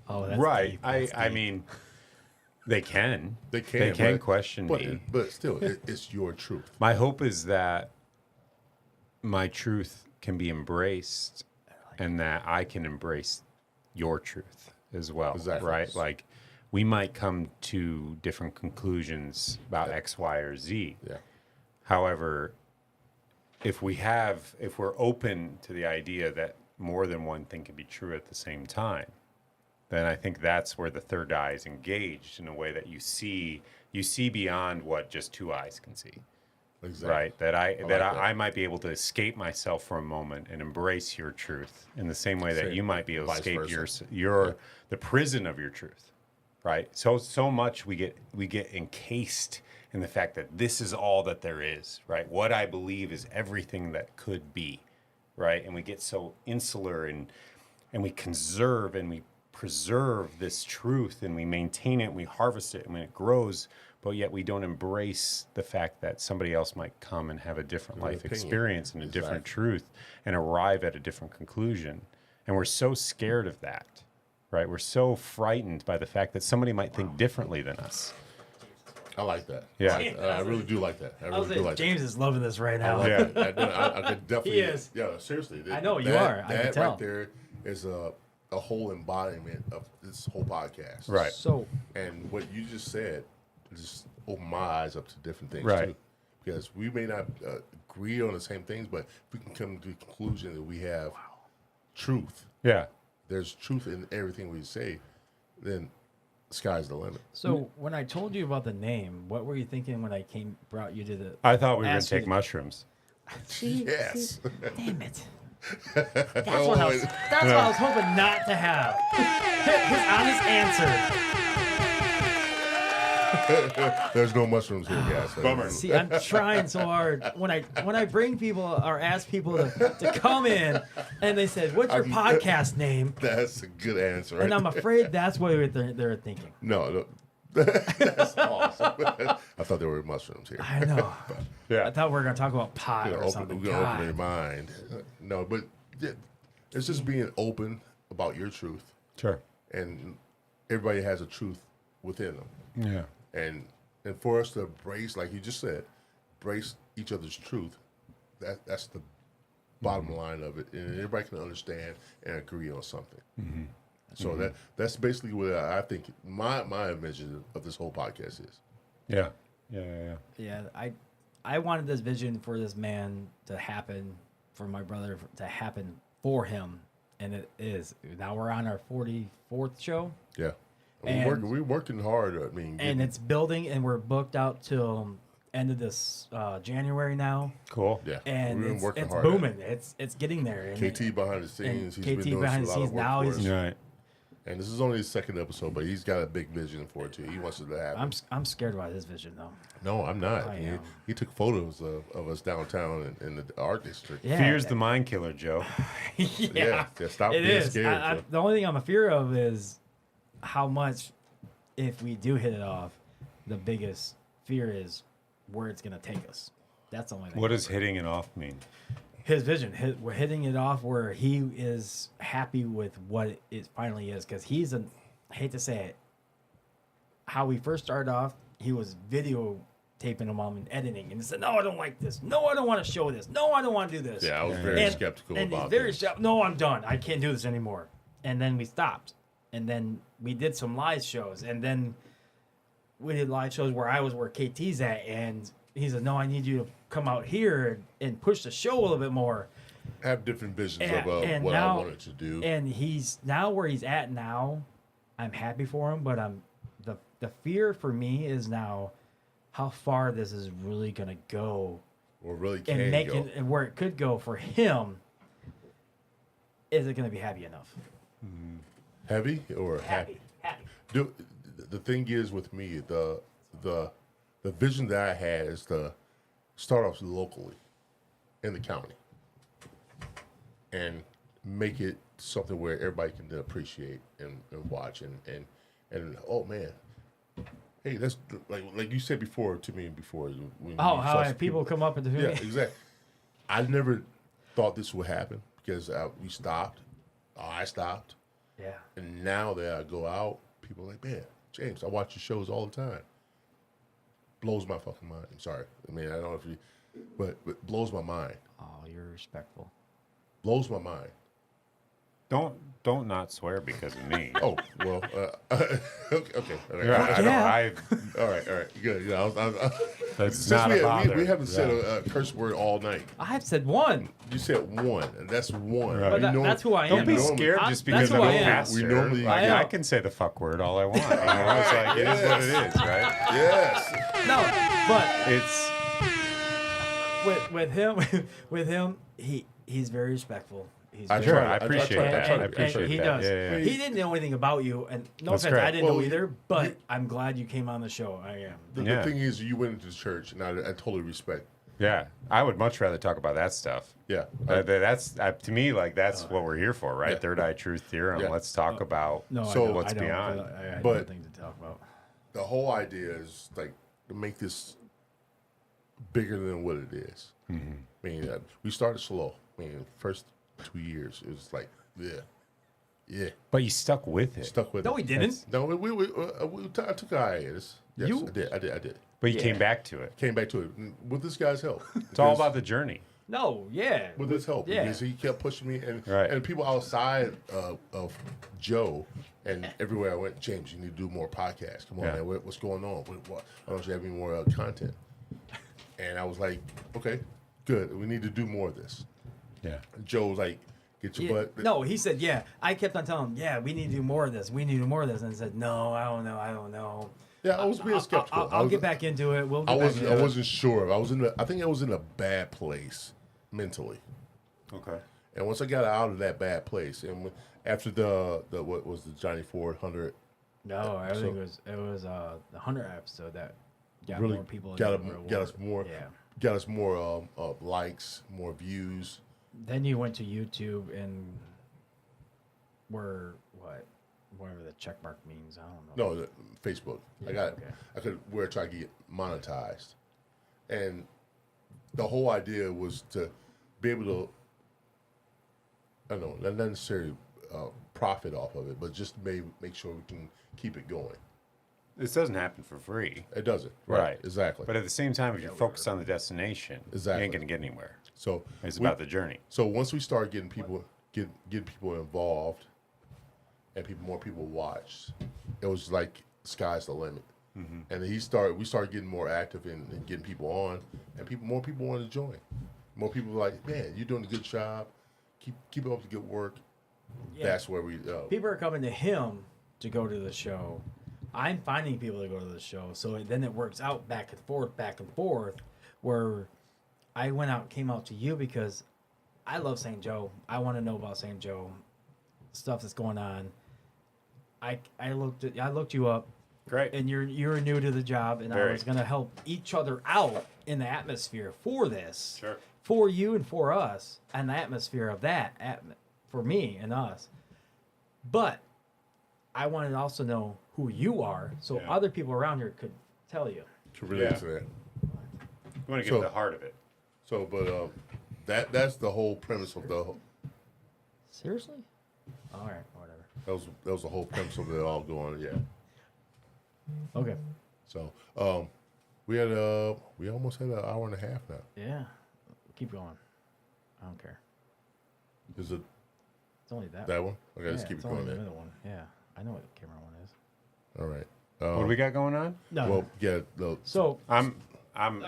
Oh, that's right. deep. That's I deep. mean, they can But- question me. but still, it's your truth. My hope is that my truth can be embraced and that I can embrace your truth as well. Exactly. Right? Like we might come to different conclusions about X, Y, or Z. Yeah. However, if we're open to the idea that more than one thing can be true at the same time, then I think that's where the third eye is engaged in a way that you see beyond what just two eyes can see. Exactly. Right, that that. I might be able to escape myself for a moment and embrace your truth in the same way that you might be able to Vice escape versa. the prison of your truth, right? So much we get encased in the fact that this is all that there is, right? What I believe is everything that could be, right? And we get so insular and we conserve and we preserve this truth and we maintain it and we harvest it and when it grows, but yet we don't embrace the fact that somebody else might come and have a different life opinion. experience and a different truth and arrive at a different conclusion. And we're so scared of that, right? We're so frightened by the fact that somebody might think differently than us. I like that. Yeah. I really do like that. I really do like James is loving this right now. Yeah. that. I could definitely. He is. Yeah, seriously. I know, you are. I can That tell. right there is a whole embodiment of this whole podcast. Right. So And what you just said just opened my eyes up to different things Right. too. Because we may not agree on the same things, but if we can come to the conclusion that we have truth, Yeah. there's truth in everything we say, then the sky's the limit. So when I told you about the name, what were you thinking when I brought you to the? I thought we were going to Ask you take to- mushrooms. Yes. Damn it! That's what I was hoping not to have. His honest answer. There's no mushrooms here, guys. Bummer. See, I'm trying so hard. When I bring people or ask people to come in, and they said, "What's your podcast name?" That's a good answer. Right And I'm there. afraid that's what they're thinking. No. That's awesome. I thought there were mushrooms here. I know. Yeah. I thought we were gonna talk about pot or We're something. gonna open their God. mind. No, but it's just being open about your truth, Sure. and everybody has a truth within them, Yeah. and for us to embrace, like you just said, embrace each other's truth. That's the bottom line of it, and everybody can understand and agree on something. So that's basically what I think my vision of this whole podcast is. Yeah. Yeah. Yeah, I wanted this vision for this man to happen, for my brother to happen for him, and it is. Now we're on our 44th show, Yeah, And- we're working hard. I mean, and it's building, and we're booked out till end of this January now, Cool. yeah, and we've been it's working hard. at booming. It's getting there. it. And KT behind the scenes, he's KT been doing behind a the lot of scenes work now, for he's- us. Right. And this is only his second episode, but he's got a big vision for it too. He wants it to happen. I'm scared about his vision though. No, I'm not. I am. He took photos of us downtown in the art district. Yeah, Fear's the mind killer, Joe. yeah. Stop It being is. scared. I, Joe. the only thing I'm a fear of is how much, if we do hit it off, the biggest fear is where it's gonna take us. That's the only thing. What does hitting it off mean? His vision? We're hitting it off where he is happy with what it finally is, because he's I hate to say it, how we first started off, he was videotaping them all and editing, and he said, "No, I don't like this. No, I don't want to show this. No, I don't want to do this." Yeah, I was very skeptical and about he's very this. No, I'm done. I can't do this anymore. And then we stopped, and then we did some live shows, and then we did live shows where I was where KT's at, and he said, "No, I need you to come out here and push the show a little bit more." Have different visions And- of and what now- I wanted to do. And he's now where he's at now. I'm happy for him, but the fear for me is now how far this is really gonna go or really and can make go. it and where it could go for him. Is it gonna be happy enough? Heavy or Happy. Do, the thing is with me, the vision that I had is to start off locally in the county and make it something where everybody can appreciate and watch and oh man, hey, that's like you said before to me before. When Oh, you how saw I- some people come up and do yeah, it. exactly. I never thought this would happen because we stopped. I stopped. Yeah. And now that I go out, people are like, man, James, I watch your shows all the time. Blows my fucking mind. I'm sorry. I mean, I don't know if you, but it blows my mind. Oh, you're respectful. Blows my mind. Don't not swear because of me. Oh, well, okay. All right. Yeah, Yeah. All right. Good. Yeah, That's since not a bother. we haven't said a curse word all night. I've said one. You said one, and that's one. Right. But We that's who I am. Don't be normally- scared I- just that's because who I'm I a am. pastor. We normally- Like, I know. I can say the fuck word all I want. You know, it's like it is what it is, right? Yes. No, but It's with him, he's very respectful. He's I very, sure. try- I I try- appreciate I that. try- I I appreciate he that. does. Yeah. He didn't know anything about you, and no That's offense, great. I didn't Well, know either. But I'm glad you came on the show. I am. The Yeah. thing is, you went into the church, and I totally respect. Yeah, I would much rather talk about that stuff. Yeah. That's to me like that's what we're here for, right? Yeah. Third eye truth theorem. Yeah. Let's talk about No, So I don't, what's I don't, beyond. I But- have nothing to talk about. The whole idea is like to make this bigger than what it is. Mm-hmm. I mean, we started slow. I mean, first 2 years, it was like, yeah, But you stuck with it. stuck with No, it. we didn't. No, I took a hiatus. Yes, You- I did. But you Yeah. came back to it. Came back to it with this guy's help. It's all about the journey. No, yeah. with his help Yeah. because he kept pushing me and Right. and people outside of Joe and everywhere I went, James, you need to do more podcasts. Come on, Yeah. man, what's going on? What? I don't you have any more content? And I was like, okay, good. We need to do more of this. Yeah. Joe was like, get your Yeah, butt. no, he said, yeah. I kept on telling him, yeah, we need to do more of this. We need to do more of this. And I said, no, I don't know. Yeah, I was being skeptical. I'll get back into it. We'll get I back wasn't. into I it. wasn't sure. I think I was in a bad place mentally. Okay. And once I got out of that bad place, and after the what was the Johnny Ford 100, No, everything it was the 100 episode that got really more people. got into the us more Yeah. got us more likes, more views. Then you went to YouTube and whatever the check mark means. I don't know. No, Facebook. Yeah, okay. I could where I try to get monetized, and the whole idea was to be able to. I don't know, not necessarily profit off of it, but just make sure we can keep it going. This doesn't happen for free. It doesn't, Right. Exactly. But at the same time, if you're focused on the destination, Exactly. you ain't going to get anywhere. So It's we- about the journey. So once we start getting people getting people involved, and more people watched, it was like sky's the limit. Mm-hmm. And then we started getting more active in getting people on, and more people wanted to join. More people were like, man, you're doing a good job. Keep up the good work. Yeah. That's where we. People are coming to him to go to the show. I'm finding people to go to the show. So then it works out back and forth, where I came out to you because I love St. Joe. I want to know about St. Joe, stuff that's going on. I looked you up, Great. and you're new to the job, and I Very. was gonna help each other out in the atmosphere for this, Sure. for you and for us, and the atmosphere of that for me and us. But I wanted to also know who you are, so Yeah. other people around here could tell you. to relate Yeah. to that. You want to get So- to the heart of it. So, but that's the whole premise of the. Seriously? All right, whatever. That was the whole premise of it all going. Yeah. Okay. So we almost had an hour and a half now. Yeah. Keep going. I don't care. Is it It's only that. that one? Okay, let's Yeah, keep it's it only going the there. middle one. Yeah. I know what the camera one is. All right. What do we got going on? No. Well, yeah. so I'm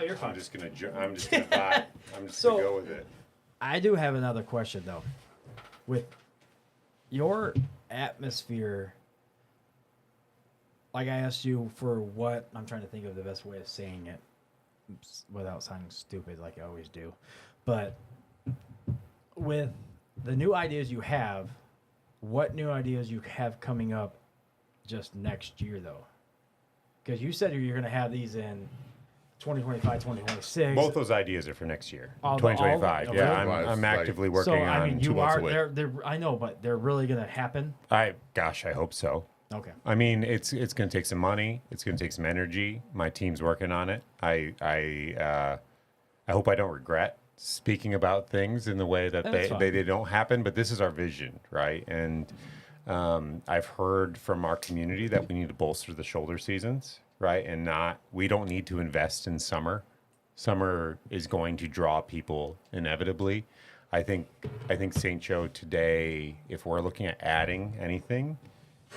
you're fine. just gonna I'm just gonna vibe. I'm just So- gonna go with it. I do have another question though. With your atmosphere, like I asked you for what, I'm trying to think of the best way of saying it without sounding stupid like I always do. But with the new ideas you have, what new ideas you have coming up just next year though? Because you said you're going to have these in 2025, 2026. Both those ideas are for next year, All 2025. all- yeah, okay. I'm Like- actively working So on. I mean, 2 you months are away. they're I know, but they're really going to happen. I hope so. Okay. I mean, it's going to take some money. It's going to take some energy. My team's working on it. I hope I don't regret speaking about things in the way that That's fine. they don't happen. But this is our vision, right? And I've heard from our community that we need to bolster the shoulder seasons, right? And we don't need to invest in summer. Summer is going to draw people inevitably. I think St. Joe today, if we're looking at adding anything,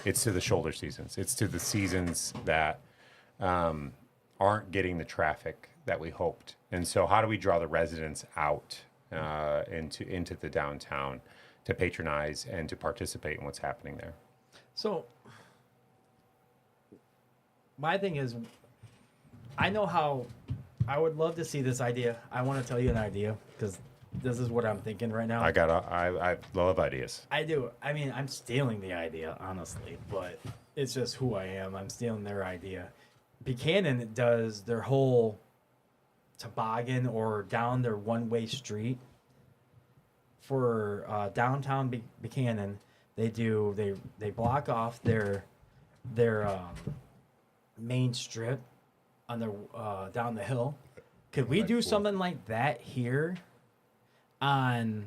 it's to the shoulder seasons. It's to the seasons that aren't getting the traffic that we hoped. And so, how do we draw the residents out into the downtown to patronize and to participate in what's happening there? So my thing is, I know how I would love to see this idea. I want to tell you an idea because this is what I'm thinking right now. I love ideas. I do. I mean, I'm stealing the idea, honestly, but it's just who I am. I'm stealing their idea. Buchanan does their whole toboggan or down their one-way street for downtown Buchanan. They block off their main strip on their down the hill. Could we do something like that here on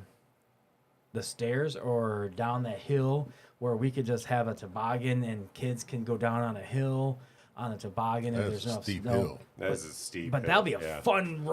the stairs or down that hill where we could just have a toboggan and kids can go down on a hill on a toboggan if That's there's a no steep snow. hill. That is a steep. But that'll be a yeah. fun ride.